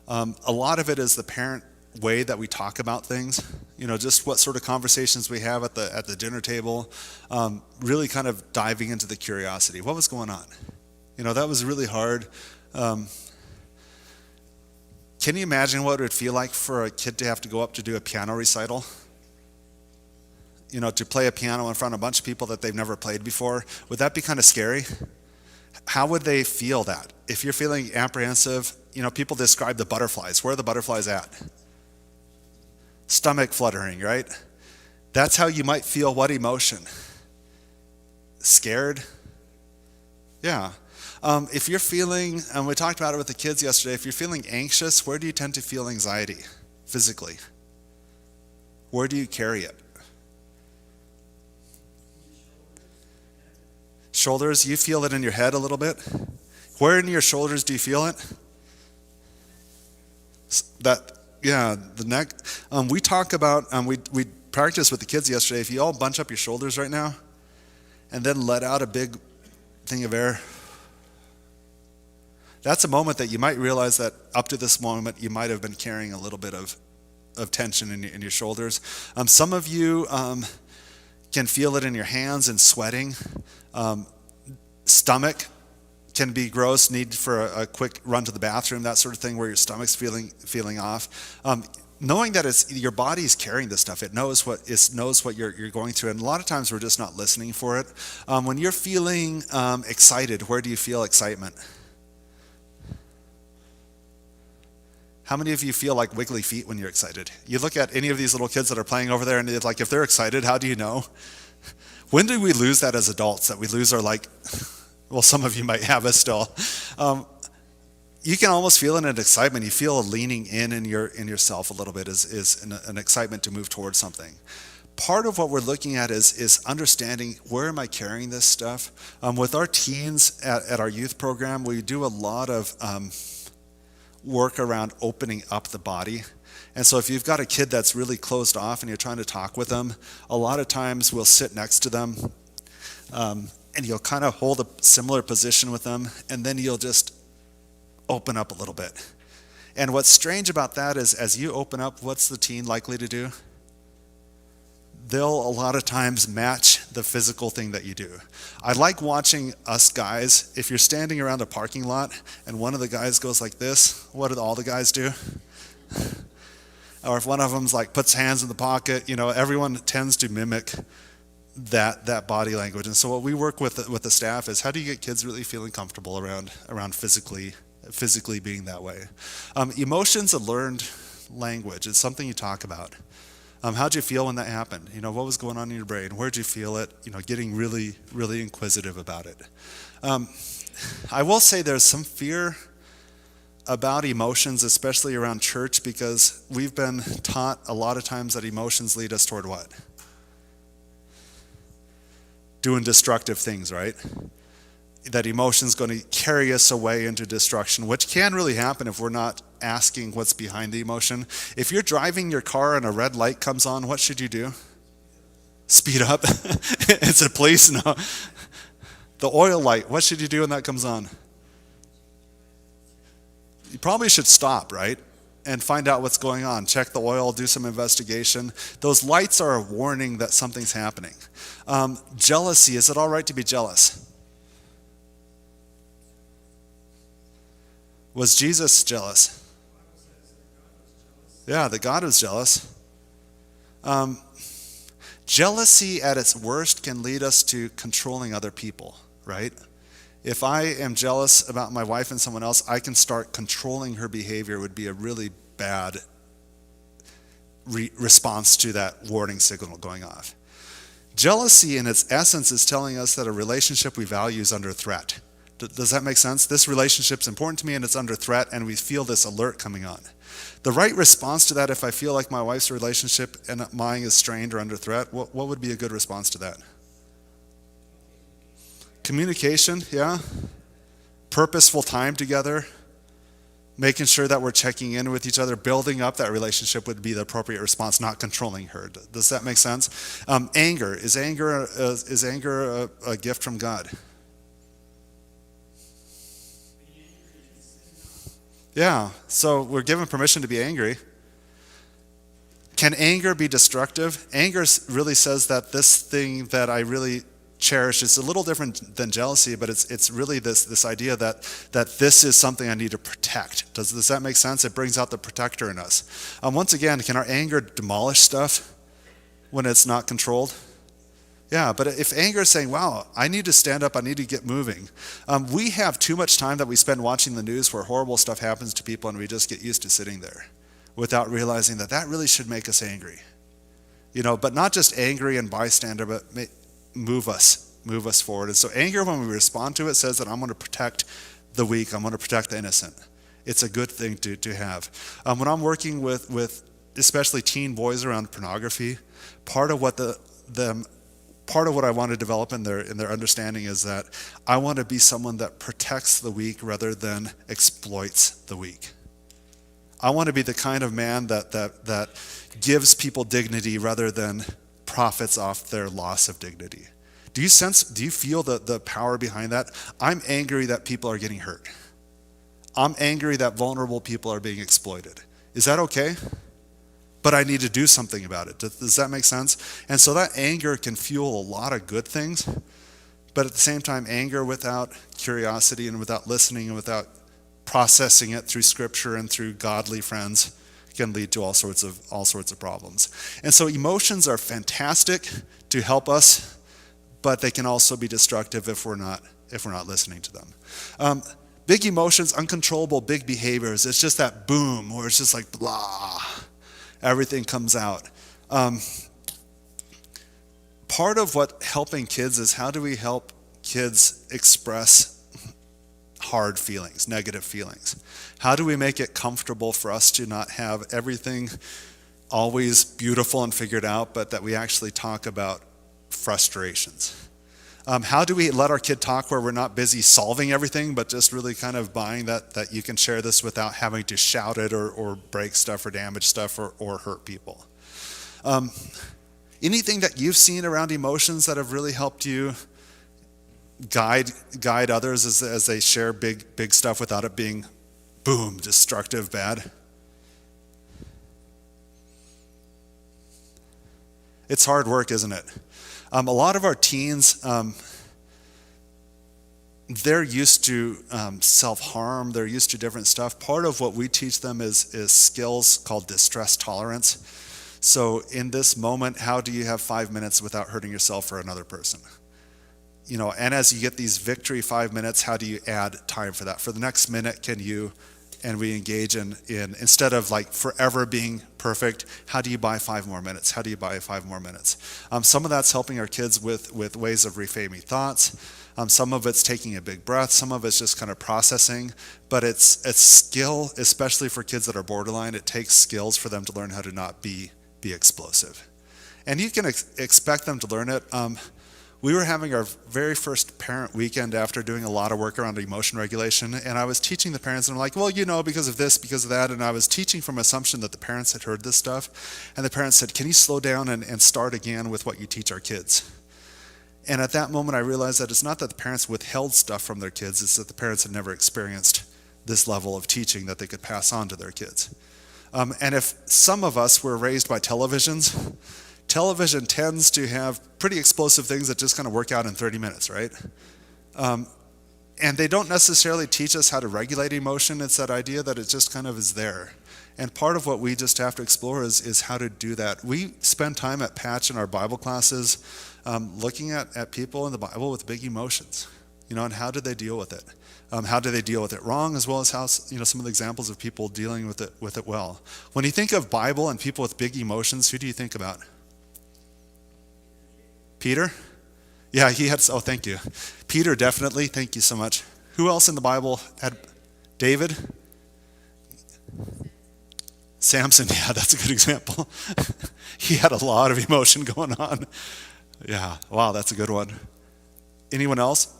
S1: A lot of it is the parent way that we talk about things, just what sort of conversations we have at the dinner table, really kind of diving into the curiosity. What was going on? That was really hard. Can you imagine what it would feel like for a kid to have to go up to do a piano recital? To play a piano in front of a bunch of people that they've never played before? Would that be kind of scary? How would they feel that? If you're feeling apprehensive, people describe the butterflies. Where are the butterflies at? Stomach fluttering, right? That's how you might feel what emotion? Scared? Yeah. If you're feeling, and we talked about it with the kids yesterday, if you're feeling anxious, where do you tend to feel anxiety physically? Where do you carry it? Shoulders, you feel it in your head a little bit? Where in your shoulders do you feel it? The neck. We talk about, we practiced with the kids yesterday. If you all bunch up your shoulders right now and then let out a big thing of air, that's a moment that you might realize that up to this moment you might have been carrying a little bit of tension in your shoulders. Some of you can feel it in your hands and sweating. Stomach can be gross, need for a quick run to the bathroom, that sort of thing, where your stomach's feeling off. Knowing that it's your body's carrying this stuff, it knows what you're going through, and a lot of times we're just not listening for it. When you're feeling excited, where do you feel excitement? How many of you feel like wiggly feet when you're excited? You look at any of these little kids that are playing over there, and it's like, if they're excited, how do you know? When do we lose that as adults? That we lose our well, some of you might have it still. You can almost feel an excitement. You feel a leaning in yourself a little bit is an excitement to move towards something. Part of what we're looking at is understanding, where am I carrying this stuff? With our teens at our youth program, we do a lot of work around opening up the body. And so if you've got a kid that's really closed off and you're trying to talk with them, a lot of times we'll sit next to them and you'll kind of hold a similar position with them, and then you'll just open up a little bit. And what's strange about that is, as you open up, what's the teen likely to do? They'll a lot of times match the physical thing that you do. I like watching us guys. If you're standing around a parking lot and one of the guys goes like this, what do all the guys do? Or if one of them's like puts hands in the pocket, everyone tends to mimic that body language. And so what we work with the staff is, how do you get kids really feeling comfortable around physically being that way? Emotion's a learned language. It's something you talk about. How'd you feel when that happened? What was going on in your brain? Where'd you feel it? Getting really, really inquisitive about it. I will say there's some fear about emotions, especially around church, because we've been taught a lot of times that emotions lead us toward what? Doing destructive things, right? That emotion's going to carry us away into destruction, which can really happen if we're not asking what's behind the emotion. If you're driving your car and a red light comes on, what should you do? Speed up. Is it police? No. The oil light, what should you do when that comes on? You probably should stop, right? And find out what's going on. Check the oil, do some investigation. Those lights are a warning that something's happening. Jealousy, is it all right to be jealous? Was Jesus jealous? Yeah, that God was jealous. Jealousy at its worst can lead us to controlling other people, right? If I am jealous about my wife and someone else, I can start controlling her behavior. It would be a really bad response to that warning signal going off. Jealousy in its essence is telling us that a relationship we value is under threat. Does that make sense? This relationship's important to me and it's under threat, and we feel this alert coming on. The right response to that, if I feel like my wife's relationship and mine is strained or under threat, what would be a good response to that? Communication, yeah. Purposeful time together. Making sure that we're checking in with each other, building up that relationship would be the appropriate response, not controlling her. Does that make sense? Anger. Is anger a gift from God? Yeah, so we're given permission to be angry. Can anger be destructive? Anger really says that this thing that I really cherish is a little different than jealousy, but it's really this idea that this is something I need to protect. Does that make sense? It brings out the protector in us. Once again, can our anger demolish stuff when it's not controlled? Yeah, but if anger is saying, wow, I need to stand up, I need to get moving. We have too much time that we spend watching the news where horrible stuff happens to people, and we just get used to sitting there without realizing that really should make us angry. But not just angry and bystander, but move us forward. And so anger, when we respond to it, says that I'm going to protect the weak, I'm going to protect the innocent. It's a good thing to have. When I'm working with especially teen boys around pornography, part of what part of what I want to develop in their understanding is that I want to be someone that protects the weak rather than exploits the weak. I want to be the kind of man that gives people dignity rather than profits off their loss of dignity. Do you feel the power behind that? I'm angry that people are getting hurt. I'm angry that vulnerable people are being exploited. Is that okay? But I need to do something about it. Does that make sense? And so that anger can fuel a lot of good things, but at the same time, anger without curiosity and without listening and without processing it through scripture and through godly friends can lead to all sorts of problems. And so emotions are fantastic to help us, but they can also be destructive if we're not listening to them. Big emotions, uncontrollable big behaviors. It's just that boom where it's just like blah. Everything comes out. Part of what helping kids is how do we help kids express hard feelings, negative feelings? How do we make it comfortable for us to not have everything always beautiful and figured out, but that we actually talk about frustrations? How do we let our kid talk where we're not busy solving everything, but just really kind of buying that you can share this without having to shout it or break stuff or damage stuff or hurt people? Anything that you've seen around emotions that have really helped you guide others as they share big stuff without it being boom, destructive, bad? It's hard work, isn't it? A lot of our teens, they're used to self-harm. They're used to different stuff. Part of what we teach them is skills called distress tolerance. So in this moment, how do you have 5 minutes without hurting yourself or another person? And as you get these victory 5 minutes, how do you add time for that? For the next minute, and we engage in instead of like forever being perfect, how do you buy 5 more minutes? How do you buy 5 more minutes? Some of that's helping our kids with ways of reframing thoughts. Some of it's taking a big breath. Some of it's just kind of processing. But it's skill, especially for kids that are borderline. It takes skills for them to learn how to not be explosive. And you can expect them to learn it. We were having our very first parent weekend after doing a lot of work around emotion regulation, and I was teaching the parents, and I'm like, well, because of this, because of that, and I was teaching from assumption that the parents had heard this stuff, and the parents said, can you slow down and start again with what you teach our kids? And at that moment, I realized that it's not that the parents withheld stuff from their kids, it's that the parents had never experienced this level of teaching that they could pass on to their kids. And if some of us were raised by televisions, television tends to have pretty explosive things that just kind of work out in 30 minutes, right? And they don't necessarily teach us how to regulate emotion. It's that idea that it just kind of is there. And part of what we just have to explore is how to do that. We spend time at Patch in our Bible classes looking at people in the Bible with big emotions, and how did they deal with it? How do they deal with it wrong, as well as how some of the examples of people dealing with it well. When you think of Bible and people with big emotions, who do you think about? Peter? Yeah, thank you. Peter, definitely. Thank you so much. Who else in the Bible had David? Samson, yeah, that's a good example. He had a lot of emotion going on. Yeah, wow, that's a good one. Anyone else?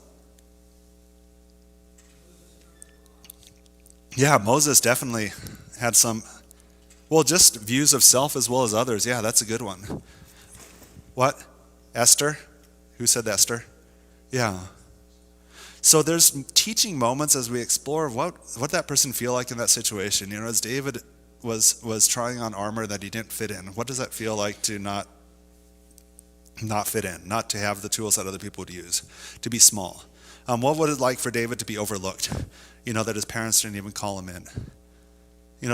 S1: Yeah, Moses definitely had some, just views of self as well as others. Yeah, that's a good one. What? Esther? Who said Esther? Yeah. So there's teaching moments as we explore what that person feel like in that situation. As David was trying on armor that he didn't fit in. What does that feel like to not fit in, not to have the tools that other people would use, to be small? What would it like for David to be overlooked? That his parents didn't even call him in.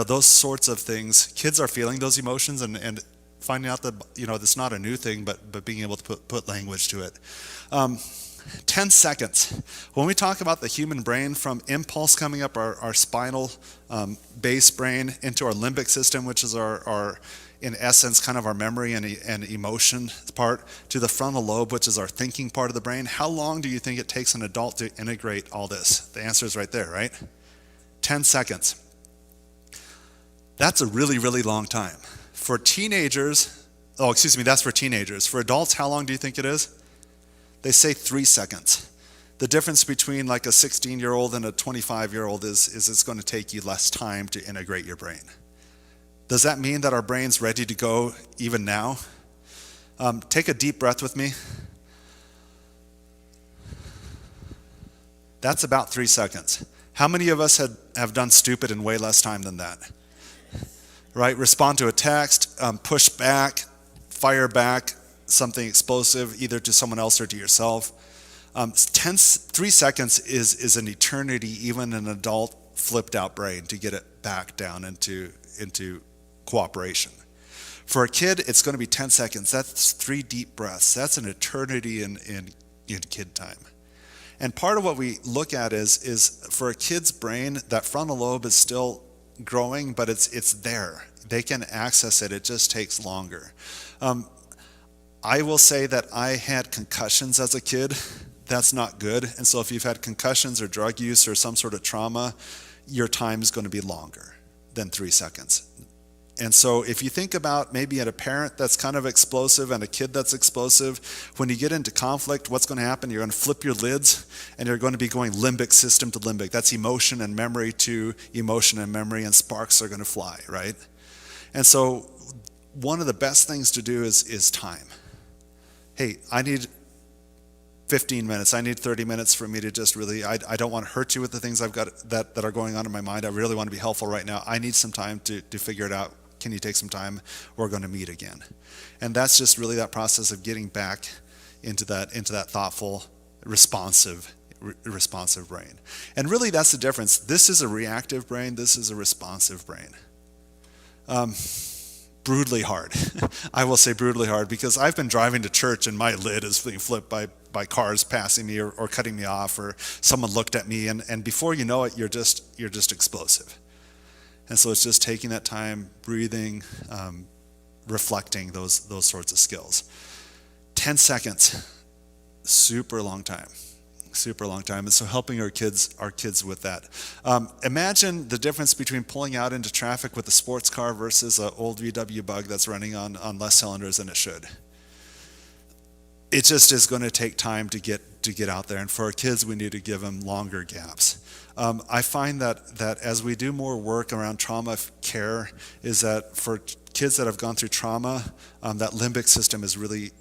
S1: Those sorts of things. Kids are feeling those emotions and finding out that, it's not a new thing, but being able to put language to it. 10 seconds. When we talk about the human brain, from impulse coming up our spinal base brain into our limbic system, which is our in essence, kind of our memory and emotion part, to the frontal lobe, which is our thinking part of the brain, how long do you think it takes an adult to integrate all this? The answer is right there, right? 10 seconds. That's a really, really long time. For teenagers, that's for teenagers. For adults, how long do you think it is? They say 3 seconds. The difference between like a 16-year-old and a 25-year-old is it's going to take you less time to integrate your brain. Does that mean that our brain's ready to go even now? Take a deep breath with me. That's about 3 seconds. How many of us have done stupid in way less time than that? Right? Respond to a text, push back, fire back something explosive either to someone else or to yourself. 3 seconds is an eternity, even an adult flipped out brain, to get it back down into cooperation. For a kid, it's going to be 10 seconds. That's 3 deep breaths. That's an eternity in kid time. And part of what we look at is for a kid's brain, that frontal lobe is still growing, but it's there. They can access it. It just takes longer. I will say that I had concussions as a kid. That's not good. And so if you've had concussions or drug use or some sort of trauma, your time is going to be longer than 3 seconds. And so if you think about maybe a parent that's kind of explosive and a kid that's explosive, when you get into conflict, what's going to happen? You're going to flip your lids and you're going to be going limbic system to limbic. That's emotion and memory to emotion and memory, and sparks are going to fly, right? And so one of the best things to do is time. Hey, I need 15 minutes. I need 30 minutes for me to just really, I don't want to hurt you with the things I've got that are going on in my mind. I really want to be helpful right now. I need some time to figure it out. Can you take some time? We're going to meet again. And that's just really that process of getting back into that thoughtful, responsive brain. And really that's the difference. This is a reactive brain. This is a responsive brain. Brutally hard. I will say brutally hard, because I've been driving to church and my lid is being flipped by cars passing me or cutting me off, or someone looked at me, and before you know it, you're just explosive. And so it's just taking that time, breathing, reflecting, those sorts of skills. 10 seconds, super long time. And so helping our kids with that. Imagine the difference between pulling out into traffic with a sports car versus an old VW Bug that's running on less cylinders than it should. It just is going to take time to get out there. And for our kids, we need to give them longer gaps. I find that as we do more work around trauma care, is that for kids that have gone through trauma, that limbic system is really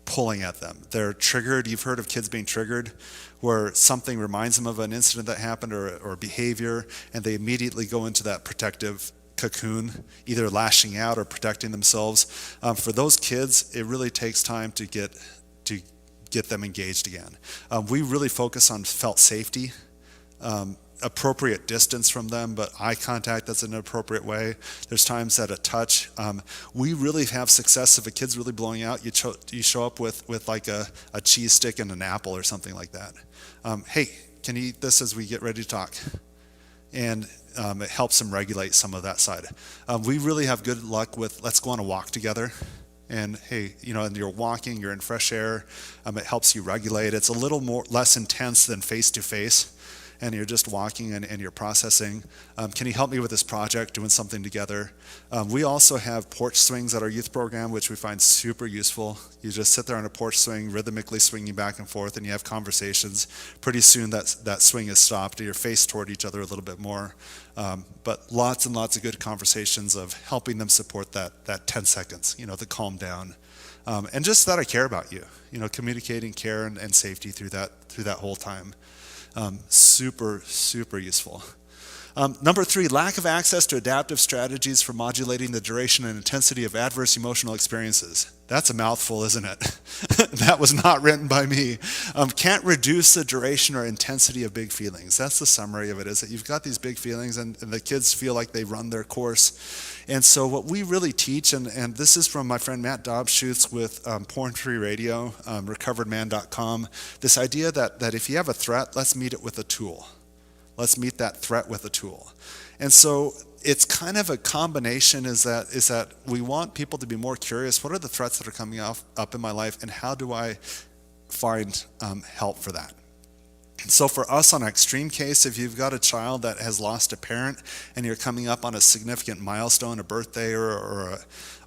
S1: pulling at them. They're triggered. You've heard of kids being triggered, where something reminds them of an incident that happened or behavior, and they immediately go into that protective cocoon, either lashing out or protecting themselves. For those kids, it really takes time to get them engaged again. We really focus on felt safety, appropriate distance from them, but eye contact that's an appropriate way. There's times that a touch. We really have success if a kid's really blowing out. You show up with like a cheese stick and an apple or something like that. Hey, can you eat this as we get ready to talk? And it helps them regulate some of that side. We really have good luck with, let's go on a walk together. And hey, and you're walking, you're in fresh air. It helps you regulate. It's a little less intense than face-to-face. And you're just walking and you're processing. Can you help me with this project, doing something together? We also have porch swings at our youth program, which we find super useful. You just sit there on a porch swing, rhythmically swinging back and forth, and you have conversations. Pretty soon that swing is stopped, and you're faced toward each other a little bit more. But lots and lots of good conversations of helping them support that 10 seconds, to calm down. And just that I care about you, communicating care and safety through that whole time. Super, super useful. Number 3, lack of access to adaptive strategies for modulating the duration and intensity of adverse emotional experiences. That's a mouthful, isn't it? That was not written by me. Can't reduce the duration or intensity of big feelings. That's the summary of it, is that you've got these big feelings and the kids feel like they run their course. And so what we really teach, and this is from my friend Matt Dobschutz with Porn Free Radio, recoveredman.com, this idea that if you have a threat, let's meet it with a tool. Let's meet that threat with a tool. And so it's kind of a combination is that we want people to be more curious. What are the threats that are coming up in my life, and how do I find help for that? So for us, on an extreme case, if you've got a child that has lost a parent and you're coming up on a significant milestone, a birthday or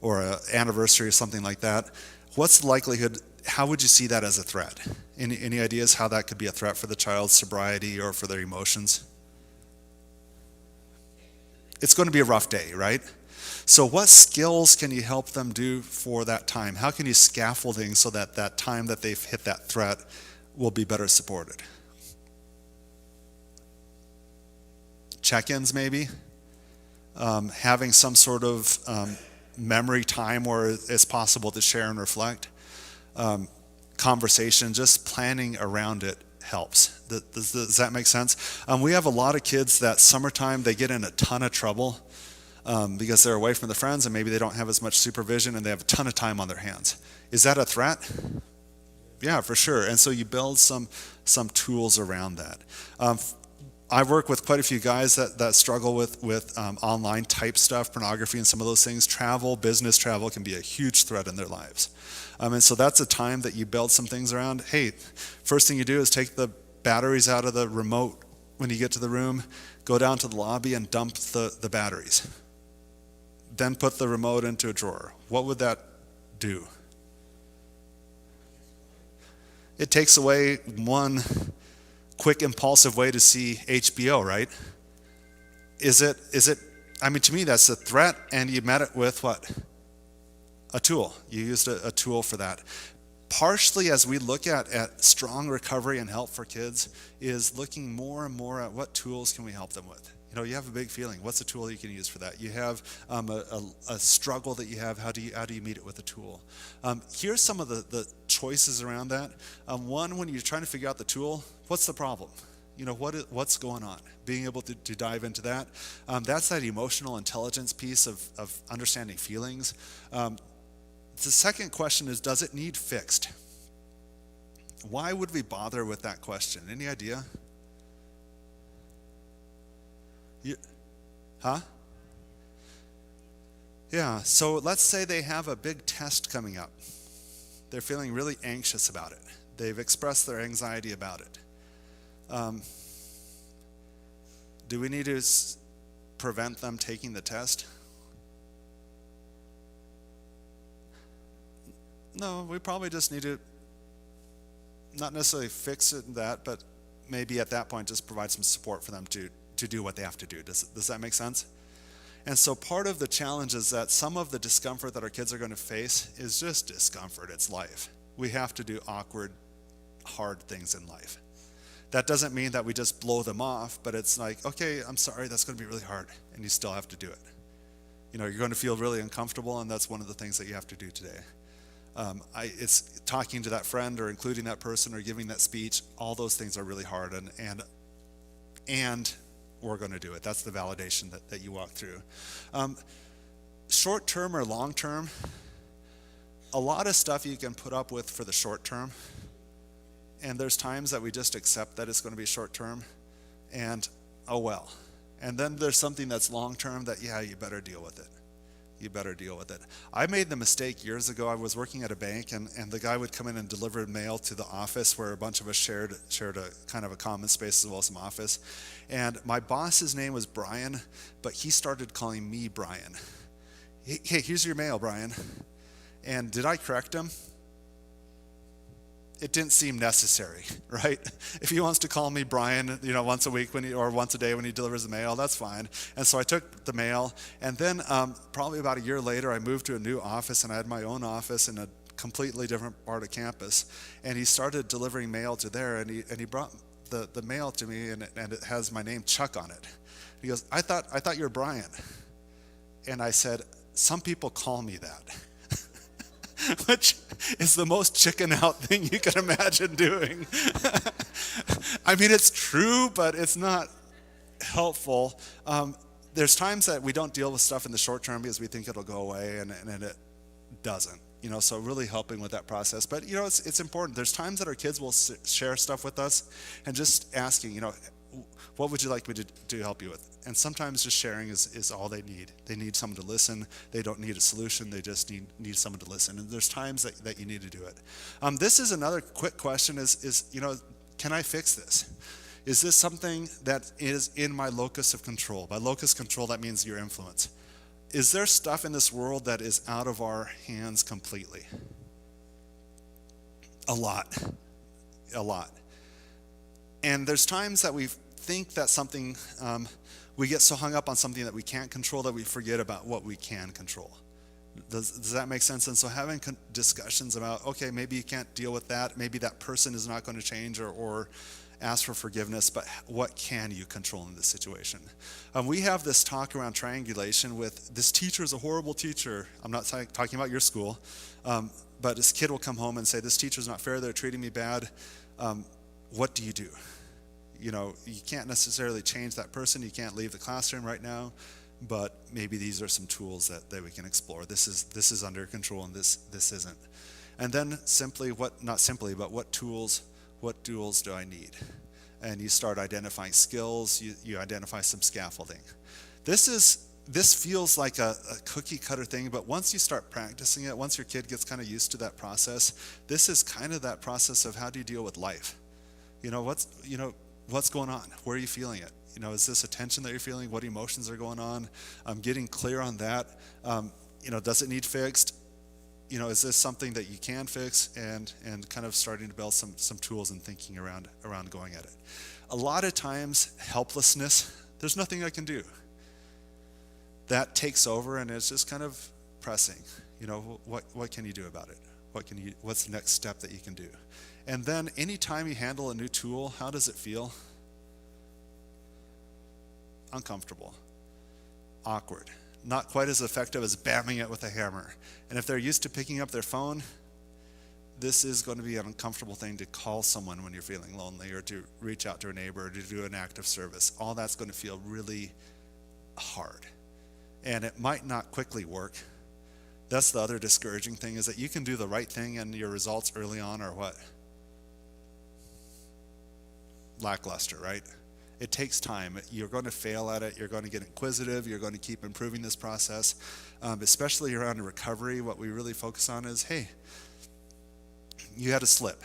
S1: an anniversary or something like that, what's the likelihood how would you see that as a threat? Any ideas how that could be a threat for the child's sobriety or for their emotions? It's going to be a rough day, right? So what skills can you help them do for that time? How can you scaffolding so that that time that they've hit that threat will be better supported? Check-ins maybe? Having some sort of memory time where it's possible to share and reflect. Conversation, just planning around it helps. Does that make sense? We have a lot of kids that summertime, they get in a ton of trouble because they're away from their friends and maybe they don't have as much supervision and they have a ton of time on their hands. Is that a threat? Yeah, for sure. And so you build some tools around that. I work with quite a few guys that struggle with online type stuff, pornography and some of those things. Business travel can be a huge threat in their lives. And so that's a time that you build some things around. Hey, first thing you do is take the batteries out of the remote when you get to the room, go down to the lobby and dump the batteries. Then put the remote into a drawer. What would that do? It takes away one quick impulsive way to see HBO, right? Is it, I mean, to me, that's a threat, and you met it with what? A tool. You used a tool for that. Partially, as we look at strong recovery and help for kids, is looking more and more at what tools can we help them with. You know, you have a big feeling. What's a tool you can use for that? You have a struggle that you have. How do you meet it with a tool? Here's some of the choices around that. One, when you're trying to figure out the tool, what's the problem? You know, what's going on? Being able to dive into that. That's that emotional intelligence piece of understanding feelings. The second question is, does it need fixed? Why would we bother with that question? Any idea? Yeah, so let's say they have a big test coming up. They're feeling really anxious about it. They've expressed their anxiety about it. Do we need to prevent them taking the test? No, we probably just need to not necessarily fix it but maybe at that point just provide some support for them to do what they have to do. Does that make sense? And so part of the challenge is that some of the discomfort that our kids are going to face is just discomfort. It's life. We have to do awkward, hard things in life. That doesn't mean that we just blow them off, but it's like, okay, I'm sorry, that's going to be really hard, and you still have to do it. You know, you're going to feel really uncomfortable, and that's one of the things that you have to do today. It's talking to that friend or including that person or giving that speech. All those things are really hard, and we're going to do it. That's the validation that you walk through. Short term or long term, a lot of stuff you can put up with for the short term, and there's times that we just accept that it's going to be short term, and oh well. And then there's something that's long term that, yeah, you better deal with it. You better deal with it. I made the mistake years ago. I was working at a bank, and the guy would come in and deliver mail to the office where a bunch of us shared a kind of a common space as well as some office. And my boss's name was Brian, but he started calling me Brian. Hey, here's your mail, Brian. And did I correct him? It didn't seem necessary, right? If he wants to call me Brian, you know, once a week or once a day when he delivers the mail, that's fine. And so I took the mail, and then probably about a year later, I moved to a new office, and I had my own office in a completely different part of campus. And he started delivering mail to there, and he brought the mail to me, and it has my name, Chuck, on it. He goes, I thought you were Brian. And I said, some people call me that. Which is the most chicken out thing you can imagine doing. I mean, it's true, but it's not helpful. There's times that we don't deal with stuff in the short term because we think it'll go away, and it doesn't. You know, so really helping with that process. But, you know, it's important. There's times that our kids will share stuff with us and just asking, you know, what would you like me to help you with? And sometimes just sharing is all they need. They need someone to listen. They don't need a solution. They just need someone to listen. And there's times that you need to do it. This is another quick question is, you know, can I fix this? Is this something that is in my locus of control? By locus control, that means your influence. Is there stuff in this world that is out of our hands completely? A lot. A lot. And there's times that we think that something, we get so hung up on something that we can't control that we forget about what we can control. Does that make sense? And so having discussions about, okay, maybe you can't deal with that. Maybe that person is not going to change or ask for forgiveness, but what can you control in this situation? We have this talk around triangulation with this teacher is a horrible teacher. I'm not talking about your school, but this kid will come home and say, this teacher's not fair. They're treating me bad. What do you do? You know, you can't necessarily change that person. You can't leave the classroom right now, but maybe these are some tools that we can explore. This is under control and this isn't. And then what tools do I need? And you start identifying skills, you identify some scaffolding. This feels like a cookie cutter thing, but once you start practicing it, once your kid gets kind of used to that process, this is kind of that process of how do you deal with life? What's going on? Where are you feeling it? Is this a tension that you're feeling? What emotions are going on? Getting clear on that. Does it need fixed? Is this something that you can fix? And kind of starting to build some tools and thinking around going at it. A lot of times, helplessness, there's nothing I can do. That takes over and it's just kind of pressing. What can you do about it? What's the next step that you can do? And then anytime you handle a new tool, how does it feel? Uncomfortable, awkward, not quite as effective as bamming it with a hammer. And if they're used to picking up their phone, this is going to be an uncomfortable thing to call someone when you're feeling lonely, or to reach out to a neighbor, or to do an act of service. All that's going to feel really hard. And it might not quickly work. That's the other discouraging thing, is that you can do the right thing and your results early on are what? Lackluster, right? It takes time. You're going to fail at it. You're going to get inquisitive. You're going to keep improving this process, especially around recovery. What we really focus on is, hey, you had a slip.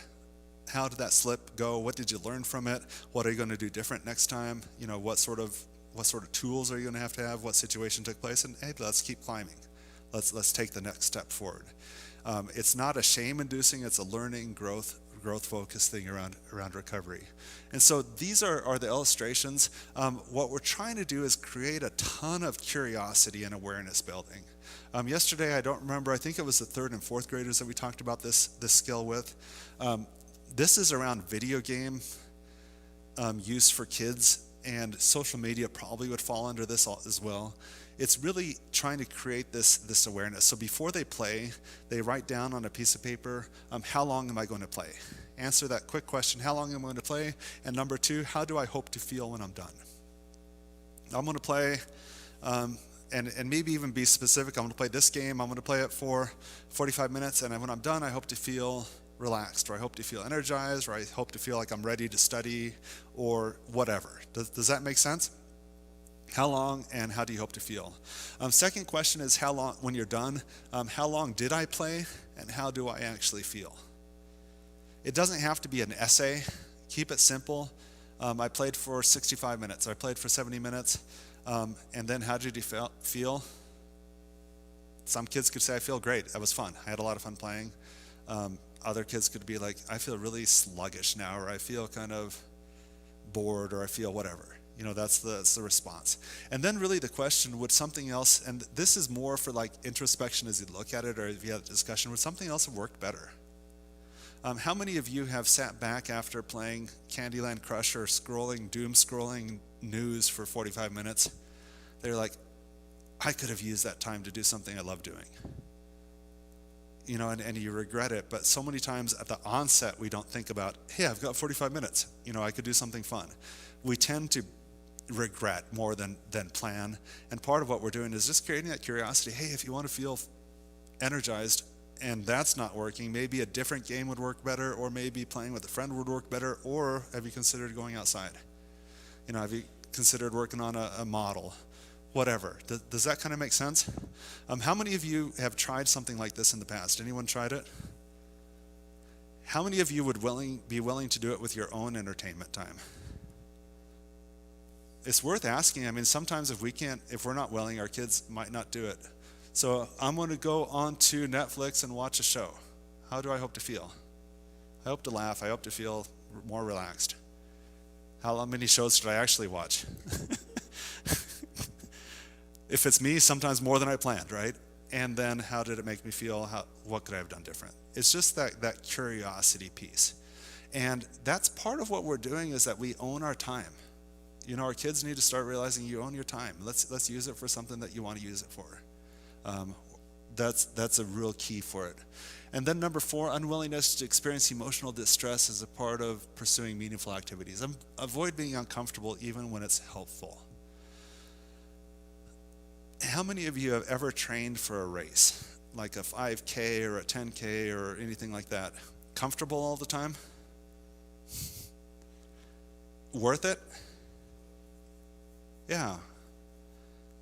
S1: How did that slip go? What did you learn from it? What are you going to do different next time? What sort of tools are you going to have? What situation took place? And hey, let's keep climbing. Let's take the next step forward. It's not a shame-inducing. It's a learning, growth-focused thing around recovery. And so these are the illustrations. What we're trying to do is create a ton of curiosity and awareness building. Yesterday, I don't remember, I think it was the 3rd and 4th graders that we talked about this skill with. This is around video game use for kids, and social media probably would fall under this as well. It's really trying to create this awareness. So before they play, they write down on a piece of paper, how long am I going to play? Answer that quick question, how long am I going to play? And number 2, how do I hope to feel when I'm done? I'm going to play, and maybe even be specific. I'm going to play this game. I'm going to play it for 45 minutes, and when I'm done, I hope to feel relaxed, or I hope to feel energized, or I hope to feel like I'm ready to study, or whatever. Does that make sense? How long and how do you hope to feel? Second question is, how long, when you're done, how long did I play and how do I actually feel? It doesn't have to be an essay. Keep it simple. I played for 65 minutes. I played for 70 minutes. And then how did you feel? Some kids could say, I feel great. That was fun. I had a lot of fun playing. Other kids could be like, I feel really sluggish now, or I feel kind of bored, or I feel whatever. That's the response. And then really the question, would something else, and this is more for like introspection as you look at it, or if you have a discussion, would something else have worked better? How many of you have sat back after playing Candyland Crush or doom scrolling news for 45 minutes? They're like, I could have used that time to do something I love doing. And you regret it, but so many times at the onset, we don't think about, hey, I've got 45 minutes. I could do something fun. We tend to regret more than plan. And part of what we're doing is just creating that curiosity. Hey, if you want to feel energized and that's not working, maybe a different game would work better, or maybe playing with a friend would work better, or have you considered going outside? Have you considered working on a model? Whatever. Does that kind of make sense? How many of you have tried something like this in the past? Anyone tried it? How many of you would be willing to do it with your own entertainment time? It's worth asking. I mean, sometimes if we're not willing, our kids might not do it. So I'm going to go on to Netflix and watch a show. How do I hope to feel? I hope to laugh. I hope to feel more relaxed. How many shows did I actually watch? If it's me, sometimes more than I planned, right? And then how did it make me feel? What could I have done different? It's just that curiosity piece. And that's part of what we're doing, is that we own our time. You know, our kids need to start realizing you own your time. Let's use it for something that you want to use it for. That's a real key for it. And then number 4, unwillingness to experience emotional distress is a part of pursuing meaningful activities. Avoid being uncomfortable even when it's helpful. How many of you have ever trained for a race, like a 5K or a 10K or anything like that? Comfortable all the time? Worth it? Yeah.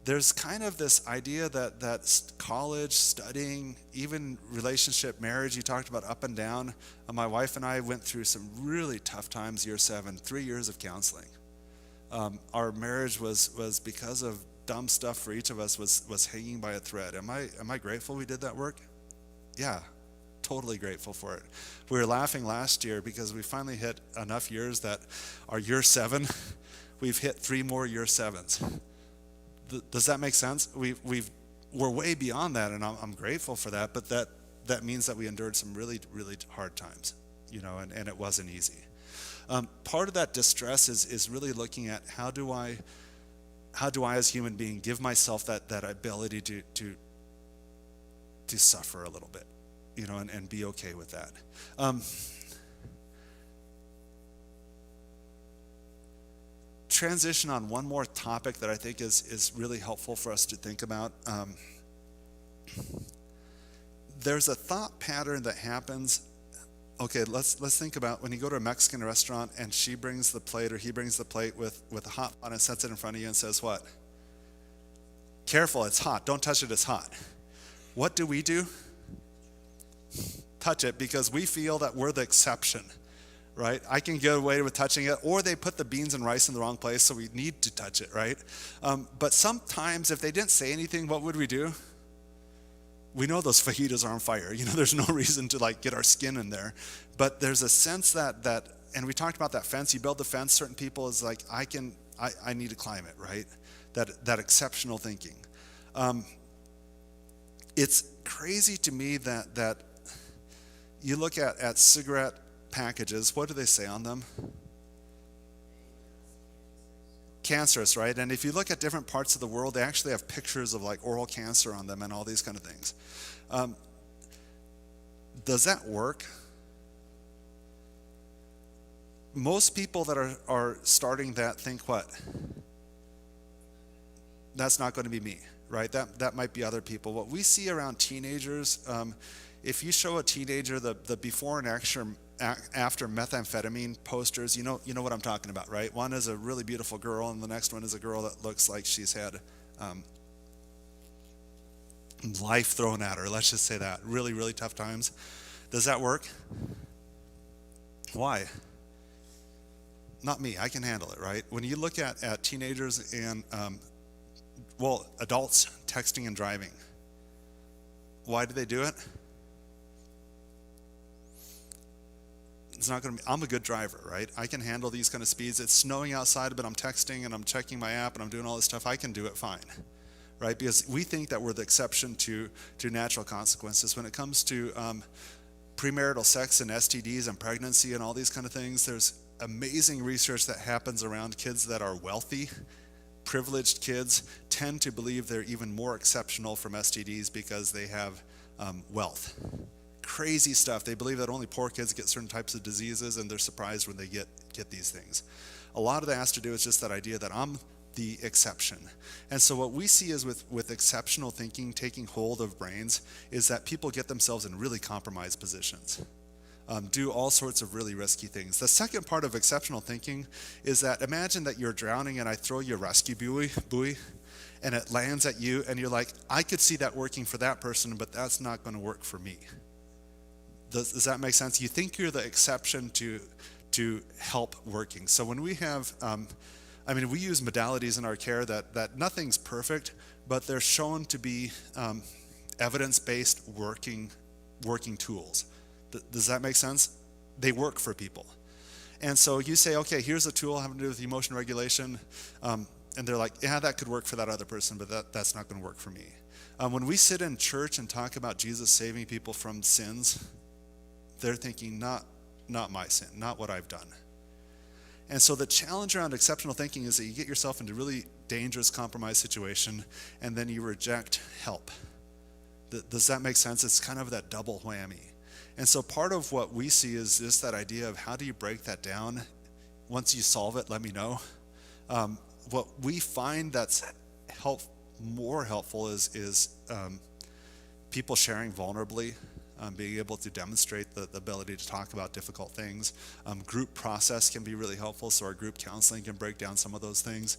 S1: There's kind of this idea that college, studying, even relationship, marriage, you talked about up and down. My wife and I went through some really tough times, year 7, 3 years of counseling. Our marriage was because of dumb stuff for each of us was hanging by a thread. Am I grateful we did that work? Yeah, totally grateful for it. We were laughing last year because we finally hit enough years that our year 7, we've hit 3 more year 7s. Does that make sense? We're way beyond that, and I'm grateful for that. But that means that we endured some really, really hard times, you know, and it wasn't easy. Part of that distress is really looking at how do I as a human being give myself that ability to suffer a little bit, you know, and be okay with that. Transition on one more topic that I think is really helpful for us to think about. There's a thought pattern that happens. Okay, let's think about when you go to a Mexican restaurant and she brings the plate or he brings the plate with a hot pot and sets it in front of you and says what? Careful, it's hot. Don't touch it, it's hot. What do? Touch it, because we feel that we're the exception, right? I can get away with touching it, or they put the beans and rice in the wrong place, so we need to touch it, right? But sometimes if they didn't say anything, what would we do? We know those fajitas are on fire. You know, there's no reason to like get our skin in there. But there's a sense that, and we talked about that fence. You build the fence, certain people is like, I need to climb it, right? That exceptional thinking. It's crazy to me that you look at cigarette packages. What do they say on them? Cancerous, right? And if you look at different parts of the world, they actually have pictures of like oral cancer on them and all these kind of things. Does that work? Most people that are starting that think what? That's not going to be me, right? That might be other people. What we see around teenagers, if you show a teenager the before and after methamphetamine posters, you know what I'm talking about, right? One is a really beautiful girl, and the next one is a girl that looks like she's had life thrown at her. Let's just say that. Really, really tough times. Does that work? Why? Not me. I can handle it, right? When you look at teenagers and, adults texting and driving, why do they do it? It's not going to be, I'm a good driver, right? I can handle these kind of speeds. It's snowing outside, but I'm texting and I'm checking my app and I'm doing all this stuff. I can do it fine, right? Because we think that we're the exception to natural consequences. When it comes to premarital sex and STDs and pregnancy and all these kind of things, there's amazing research that happens around kids that are wealthy. Privileged kids tend to believe they're even more exceptional from STDs because they have wealth. Crazy stuff. They believe that only poor kids get certain types of diseases, and they're surprised when they get these things. A lot of that has to do with just that idea that I'm the exception. And so what we see is with exceptional thinking taking hold of brains is that people get themselves in really compromised positions, do all sorts of really risky things. The second part of exceptional thinking is that imagine that you're drowning and I throw you a rescue buoy and it lands at you and you're like, I could see that working for that person, but that's not going to work for me. Does that make sense? You think you're the exception to help working. So when we have, we use modalities in our care that nothing's perfect, but they're shown to be evidence-based working tools. Does that make sense? they work for people. And so you say, okay, here's a tool having to do with emotion regulation. And they're like, yeah, that could work for that other person, but that's not going to work for me. When we sit in church and talk about Jesus saving people from sins, they're thinking, not my sin, not what I've done. And so the challenge around exceptional thinking is that you get yourself into really dangerous compromise situation, and then you reject help. Does that make sense? It's kind of that double whammy. And so part of what we see is just that idea of how do you break that down? Once you solve it, let me know. What we find that's more helpful is people sharing vulnerably, being able to demonstrate the ability to talk about difficult things. Group process can be really helpful, so our group counseling can break down some of those things.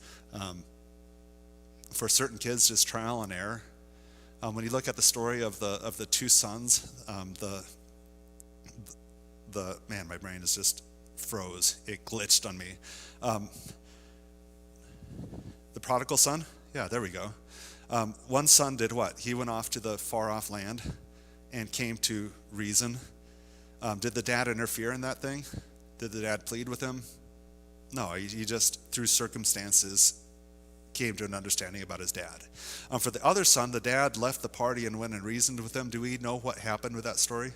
S1: For certain kids, just trial and error. When you look at the story of the two sons, man, my brain is just froze. It glitched on me. The prodigal son? Yeah, there we go. One son did what? He went off to the far off land and came to reason. Did the dad interfere in that thing? Did the dad plead with him? No, he just, through circumstances, came to an understanding about his dad. For the other son, the dad left the party and went and reasoned with him. Do we know what happened with that story?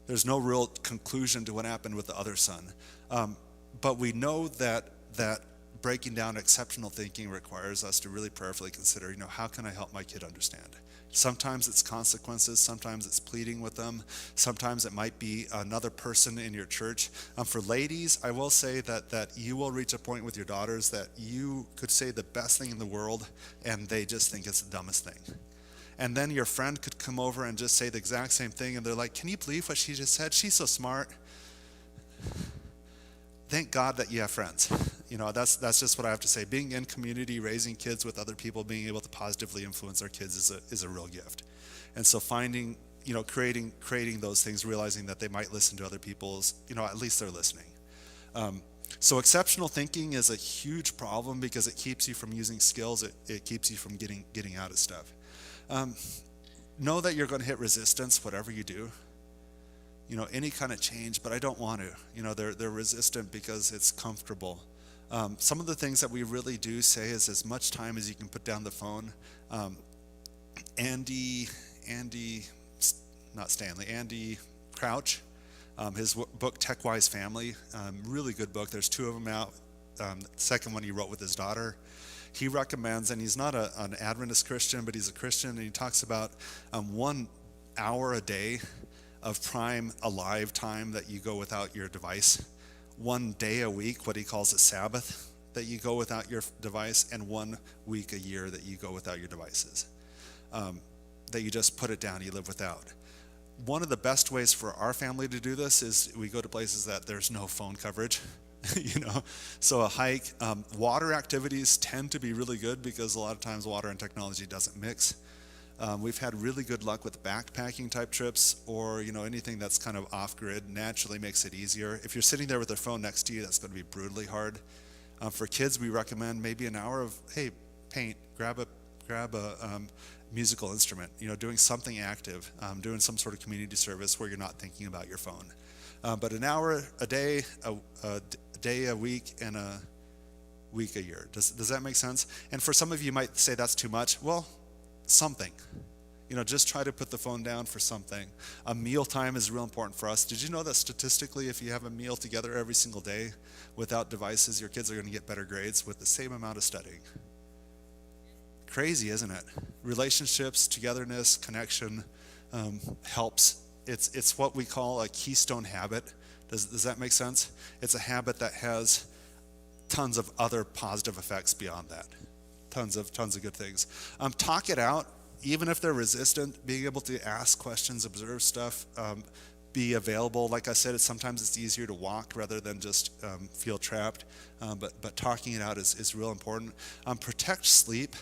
S1: There's no real conclusion to what happened with the other son. But we know that breaking down exceptional thinking requires us to really prayerfully consider, how can I help my kid understand? Sometimes it's consequences, sometimes it's pleading with them, sometimes it might be another person in your church. For ladies, I will say that you will reach a point with your daughters that you could say the best thing in the world and they just think it's the dumbest thing. And then your friend could come over and just say the exact same thing and they're like, can you believe what she just said? She's so smart. Thank God that you have friends. That's just what I have to say. Being in community, raising kids with other people, being able to positively influence our kids is a real gift. And so finding, creating those things, realizing that they might listen to other people's, at least they're listening. So exceptional thinking is a huge problem because it keeps you from using skills. It keeps you from getting out of stuff. Know that you're going to hit resistance, whatever you do. Any kind of change, but I don't want to. They're resistant because it's comfortable. Some of the things that we really do say is as much time as you can put down the phone. Andy Crouch, his book Tech-Wise Family, really good book. There's two of them out. The second one he wrote with his daughter. He recommends, and he's not an Adventist Christian, but he's a Christian, and he talks about 1 hour a day of prime alive time that you go without your device, 1 day a week, what he calls a Sabbath, that you go without your device, and 1 week a year that you go without your devices, that you just put it down, you live without. One of the best ways for our family to do this is we go to places that there's no phone coverage, so a hike. Water activities tend to be really good because a lot of times water and technology doesn't mix. We've had really good luck with backpacking type trips or, anything that's kind of off grid naturally makes it easier. If you're sitting there with their phone next to you, that's going to be brutally hard. For kids, we recommend maybe an hour of, hey, paint, grab a musical instrument, doing something active, doing some sort of community service where you're not thinking about your phone. But an hour a day, a day a week, and a week a year. Does that make sense? And for some of you might say that's too much. Well, something. Just try to put the phone down for something. A meal time is real important for us. Did you know that statistically, if you have a meal together every single day without devices, your kids are going to get better grades with the same amount of studying? Crazy, isn't it? Relationships, togetherness, connection helps. It's what we call a keystone habit. Does that make sense? It's a habit that has tons of other positive effects beyond that. Tons of good things. Talk it out, even if they're resistant. Being able to ask questions, observe stuff, be available. Like I said, sometimes it's easier to walk rather than just feel trapped. But talking it out is real important. Protect sleep.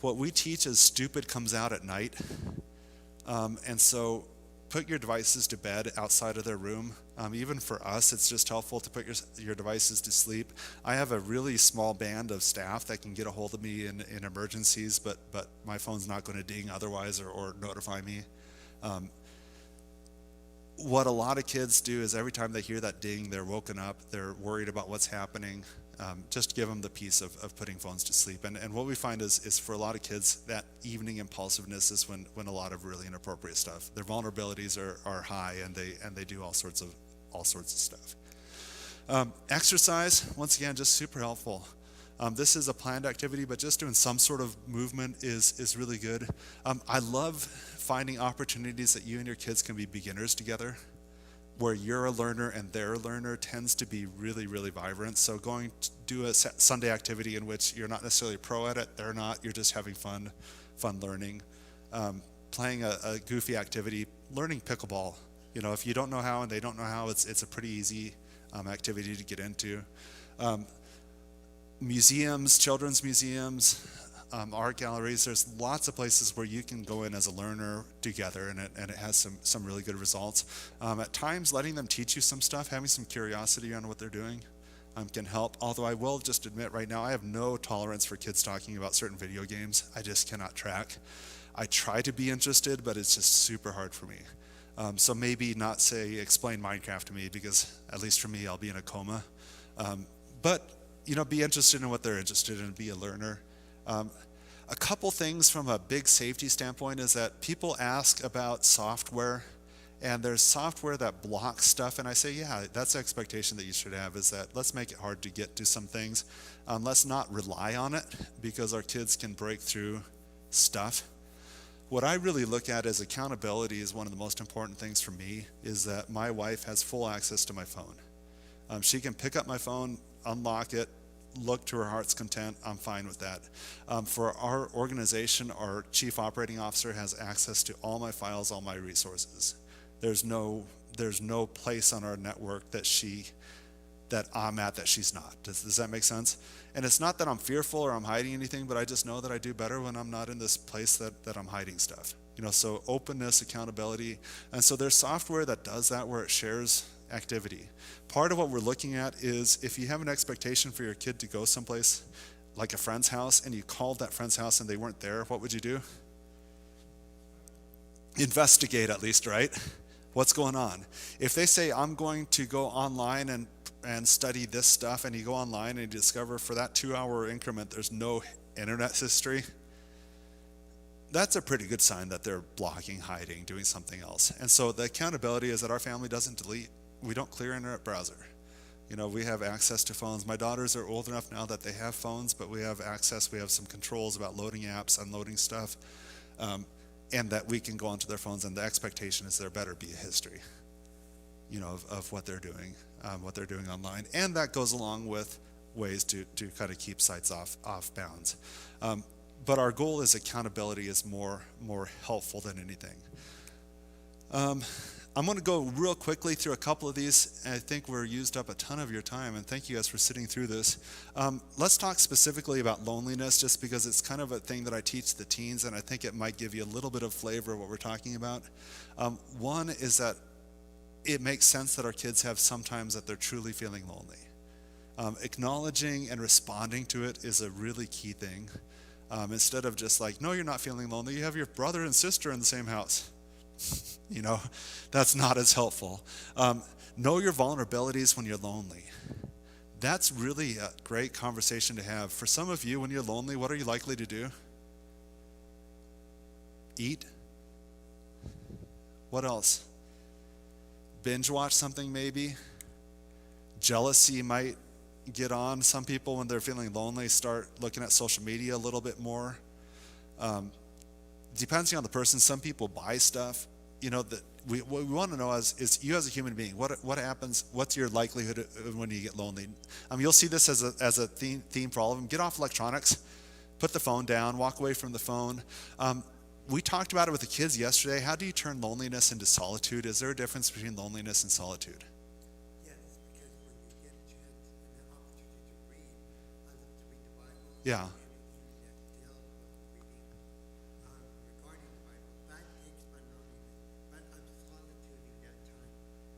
S1: What we teach is stupid comes out at night, and so put your devices to bed outside of their room. Even for us, it's just helpful to put your devices to sleep. I have a really small band of staff that can get a hold of me in emergencies, but my phone's not going to ding otherwise or notify me. what a lot of kids do is every time they hear that ding, they're woken up, they're worried about what's happening. Just give them the peace of putting phones to sleep. And what we find is for a lot of kids, that evening impulsiveness is when a lot of really inappropriate stuff. Their vulnerabilities are high, and they do all sorts of stuff. Exercise, once again, just super helpful. This is a planned activity, but just doing some sort of movement is really good. I love finding opportunities that you and your kids can be beginners together, where you're a learner and they're a learner tends to be really, really vibrant. So going to do a Sunday activity in which you're not necessarily pro at it, they're not, you're just having fun learning. Playing a goofy activity, learning pickleball. If you don't know how and they don't know how, it's a pretty easy activity to get into. Museums, children's museums, art galleries, there's lots of places where you can go in as a learner together, and it has some really good results. At times, letting them teach you some stuff, having some curiosity on what they're doing can help. Although I will just admit right now, I have no tolerance for kids talking about certain video games. I just cannot track. I try to be interested, but it's just super hard for me. So maybe not say, explain Minecraft to me, because at least for me, I'll be in a coma. But be interested in what they're interested in, be a learner. A couple things from a big safety standpoint is that people ask about software, and there's software that blocks stuff, and I say, yeah, that's the expectation that you should have, is that let's make it hard to get to some things. Let's not rely on it, because our kids can break through stuff. What I really look at as accountability is one of the most important things for me, is that my wife has full access to my phone. She can pick up my phone, unlock it, look to her heart's content. I'm fine with that. For our organization, our chief operating officer has access to all my files, all my resources. There's no place on our network that I'm at that she's not. Does that make sense? And it's not that I'm fearful or I'm hiding anything, but I just know that I do better when I'm not in this place that I'm hiding stuff. So openness, accountability. And so there's software that does that, where it shares activity. Part of what we're looking at is, if you have an expectation for your kid to go someplace like a friend's house, and you called that friend's house and they weren't there, what would you do? Investigate, at least, right? What's going on? If they say, I'm going to go online and study this stuff, and you go online and you discover for that 2-hour increment there's no internet history, that's a pretty good sign that they're blocking, hiding, doing something else. And so the accountability is that our family doesn't delete. We don't clear internet browser. We have access to phones. My daughters are old enough now that they have phones, but we have access. We have some controls about loading apps, unloading stuff, and that we can go onto their phones, and the expectation is there better be a history, of what they're doing online. And that goes along with ways to kind of keep sites off bounds. But our goal is accountability is more helpful than anything. I'm going to go real quickly through a couple of these. I think we're used up a ton of your time, and thank you guys for sitting through this. Let's talk specifically about loneliness, just because it's kind of a thing that I teach the teens, and I think it might give you a little bit of flavor of what we're talking about. One is that it makes sense that our kids have sometimes that they're truly feeling lonely. Acknowledging and responding to it is a really key thing. Instead of just like, no, you're not feeling lonely, you have your brother and sister in the same house. That's not as helpful. Know your vulnerabilities when you're lonely. That's really a great conversation to have. For some of you, when you're lonely, what are you likely to do? Eat. What else? Binge watch something maybe. Jealousy might get on. Some people, when they're feeling lonely, start looking at social media a little bit more. Depending on the person, some people buy stuff. That what we want to know is you as a human being, what happens, what's your likelihood when you get lonely? You'll see this as a theme for all of them. Get off electronics, put the phone down, walk away from the phone. We talked about it with the kids yesterday. How do you turn loneliness into solitude? Is there a difference between loneliness and solitude?
S3: Yes, because when you get a chance and an opportunity to read, I love to read the Bible.
S1: Yeah.
S3: Anything that deals with reading regarding the Bible, that takes my loneliness. But I'm solitude that time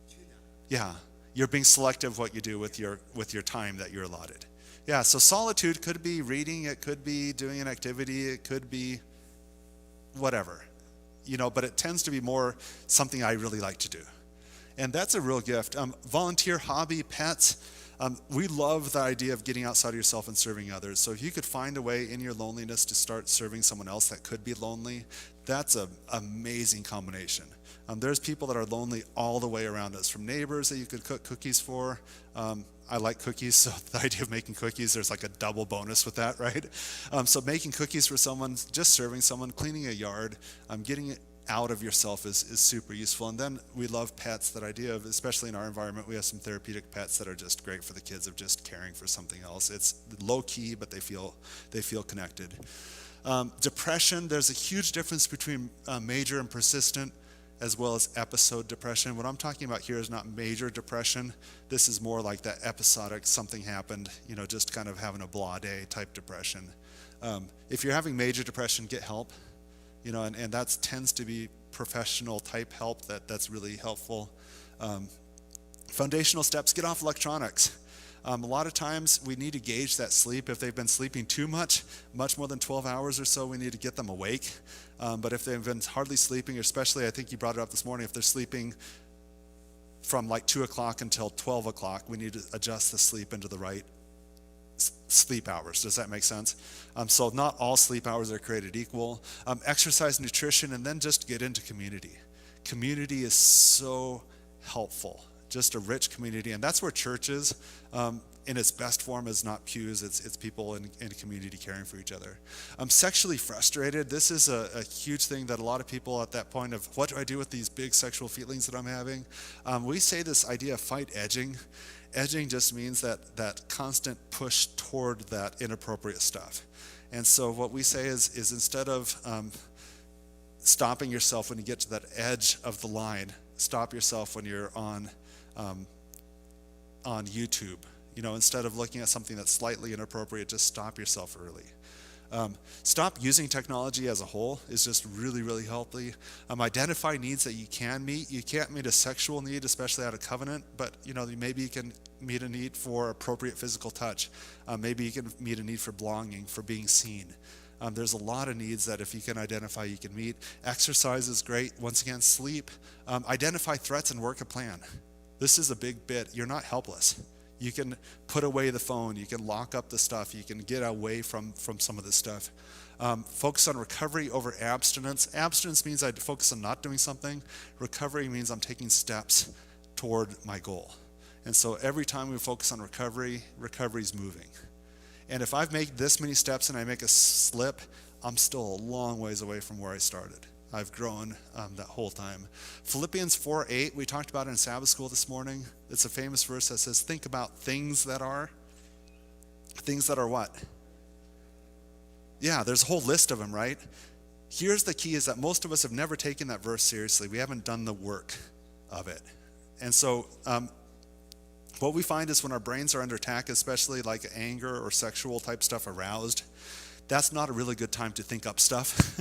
S3: to that.
S1: Yeah, you're being selective what you do with your time that you're allotted. Yeah, so solitude could be reading, it could be doing an activity, it could be whatever, but it tends to be more something I really like to do. And that's a real gift. Volunteer, hobby, pets. We love the idea of getting outside of yourself and serving others. So if you could find a way in your loneliness to start serving someone else that could be lonely, that's an amazing combination. There's people that are lonely all the way around us, from neighbors that you could cook cookies for. I like cookies, so the idea of making cookies, there's like a double bonus with that, right? So making cookies for someone, just serving someone, cleaning a yard, getting it out of yourself is super useful. And then we love pets, that idea of, especially in our environment, we have some therapeutic pets that are just great for the kids, of just caring for something else. It's low key, but they feel connected. Depression, there's a huge difference between major and persistent, as well as episode depression. What I'm talking about here is not major depression. This is more like that episodic, something happened, just kind of having a blah day type depression. If you're having major depression, get help. And that tends to be professional type help that's really helpful. Foundational steps, get off electronics. A lot of times we need to gauge that sleep. If they've been sleeping too much more than 12 hours or so, we need to get them awake. But if they've been hardly sleeping, especially, I think you brought it up this morning, if they're sleeping from like 2 o'clock until 12 o'clock, we need to adjust the sleep into the right sleep hours. Does that make sense? So not all sleep hours are created equal. Exercise, nutrition, and then just get into community. Community is so helpful. Just a rich community, and that's where church is. In its best form is not pews, it's people in a community caring for each other. Sexually frustrated, this is a huge thing that a lot of people at that point of, what do I do with these big sexual feelings that I'm having? We say this idea of fight edging. Edging just means that constant push toward that inappropriate stuff. And so what we say is instead of stopping yourself when you get to that edge of the line, stop yourself when you're on YouTube. Instead of looking at something that's slightly inappropriate, just stop yourself early. Stop using technology as a whole is just really, really healthy. Identify needs that you can meet. You can't meet a sexual need, especially out of covenant, but maybe you can meet a need for appropriate physical touch. Maybe you can meet a need for belonging, for being seen. There's a lot of needs that if you can identify, you can meet. Exercise is great. Once again, sleep. Identify threats and work a plan. This is a big bit. You're not helpless. You can put away the phone. You can lock up the stuff. You can get away from some of this stuff. Focus on recovery over abstinence. Abstinence means I focus on not doing something. Recovery means I'm taking steps toward my goal. And so every time we focus on recovery, recovery's moving. And if I've made this many steps and I make a slip, I'm still a long ways away from where I started. I've grown that whole time. Philippians 4:8, we talked about it in Sabbath school this morning. It's a famous verse that says, think about things that are what? Yeah, there's a whole list of them, right? Here's the key, is that most of us have never taken that verse seriously. We haven't done the work of it. And so what we find is when our brains are under attack, especially like anger or sexual type stuff aroused, that's not a really good time to think up stuff.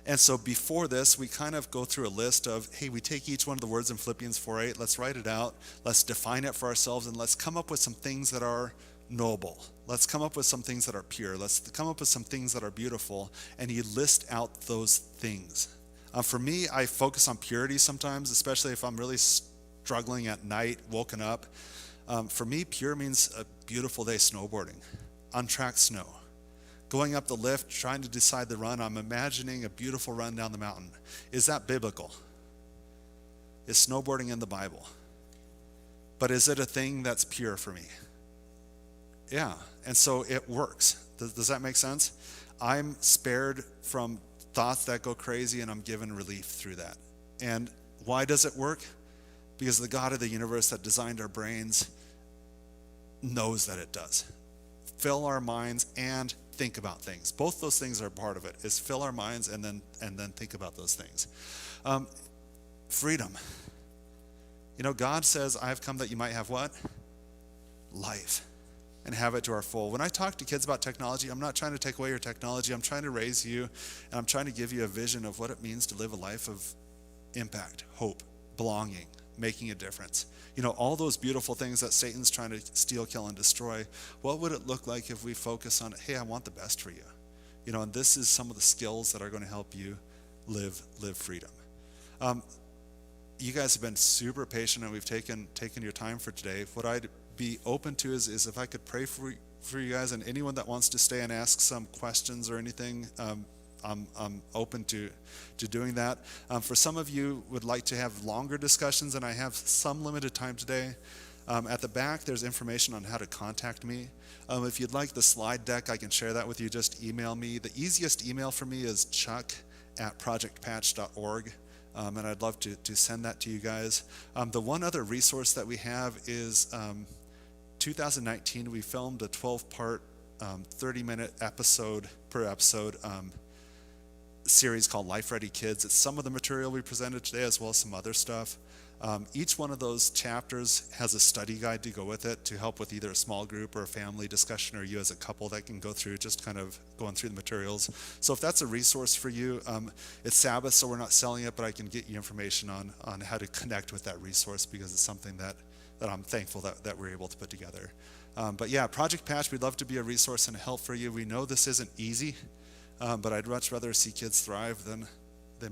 S1: And so before this, we kind of go through a list of, hey, we take each one of the words in Philippians 4:8, let's write it out, let's define it for ourselves, and let's come up with some things that are noble. Let's come up with some things that are pure. Let's come up with some things that are beautiful. And you list out those things. For me, I focus on purity sometimes, especially if I'm really struggling at night, woken up. For me, pure means a beautiful day snowboarding, untracked snow. Going up the lift, trying to decide the run, I'm imagining a beautiful run down the mountain. Is that biblical? Is snowboarding in the Bible? But is it a thing that's pure for me? Yeah, and so it works. Does that make sense? I'm spared from thoughts that go crazy, and I'm given relief through that. And why does it work? Because the God of the universe that designed our brains knows that it does. Fill our minds and think about things. Both those things are part of it, is fill our minds and then think about those things. Freedom. God says, I've come that you might have what? Life. And have it to our full. When I talk to kids about technology, I'm not trying to take away your technology. I'm trying to raise you, and I'm trying to give you a vision of what it means to live a life of impact, hope, belonging, making a difference. All those beautiful things that Satan's trying to steal, kill, and destroy. What would it look like if we focus on, hey, I want the best for you? And this is some of the skills that are going to help you live freedom. you guys have been super patient, and we've taken your time for today. What I'd be open to is if I could pray for you guys, and anyone that wants to stay and ask some questions or anything. I'm open to doing that. For some of you would like to have longer discussions, and I have some limited time today. At the back, there's information on how to contact me. If you'd like the slide deck, I can share that with you. Just email me. The easiest email for me is chuck@projectpatch.org. And I'd love to send that to you guys. The one other resource that we have is 2019, we filmed a 12-part, 30-minute episode series called Life Ready Kids. It's some of the material we presented today as well as some other stuff. Each one of those chapters has a study guide to go with it to help with either a small group or a family discussion, or you as a couple that can go through just kind of going through the materials. So if that's a resource for you, it's Sabbath, so we're not selling it, but I can get you information on how to connect with that resource, because it's something that I'm thankful that we're able to put together. But yeah, Project Patch, we'd love to be a resource and a help for you. We know this isn't easy, but I'd much rather see kids thrive than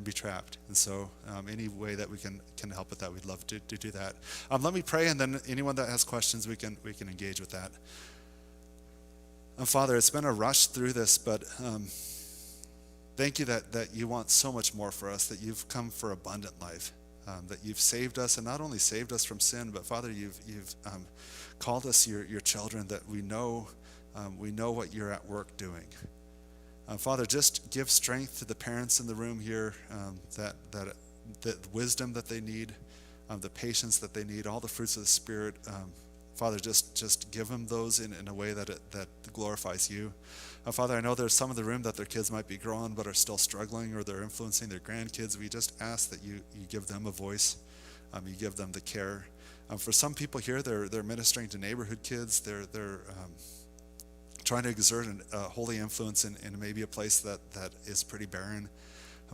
S1: be trapped. And so any way that we can help with that, we'd love to do that. Let me pray, and then anyone that has questions, we can engage with that. Father, it's been a rush through this, but thank you that you want so much more for us, that you've come for abundant life, that you've saved us, and not only saved us from sin, but Father, you've called us your children, that we know what you're at work doing. Father, just give strength to the parents in the room here, that wisdom that they need, the patience that they need, all the fruits of the Spirit. Father, just give them those in a way that glorifies you. Father, I know there's some in the room that their kids might be growing but are still struggling, or they're influencing their grandkids. We just ask that you give them a voice, you give them the care. For some people here, they're ministering to neighborhood kids. They're trying to exert a holy influence in maybe a place that is pretty barren.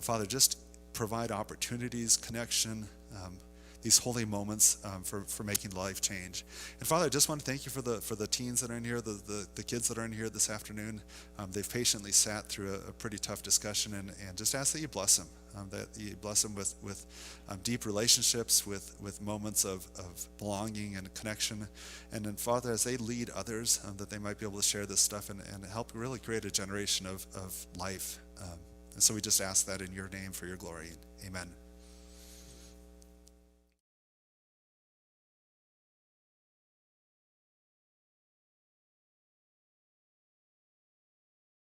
S1: Father, just provide opportunities, connection, these holy moments for making life change. And Father, I just want to thank you for the teens that are in here, the kids that are in here this afternoon. They've patiently sat through a pretty tough discussion, and just ask that you bless them, that you bless them with deep relationships, with moments of belonging and connection. And then Father, as they lead others, that they might be able to share this stuff and help really create a generation of life. And so we just ask that in your name for your glory. Amen.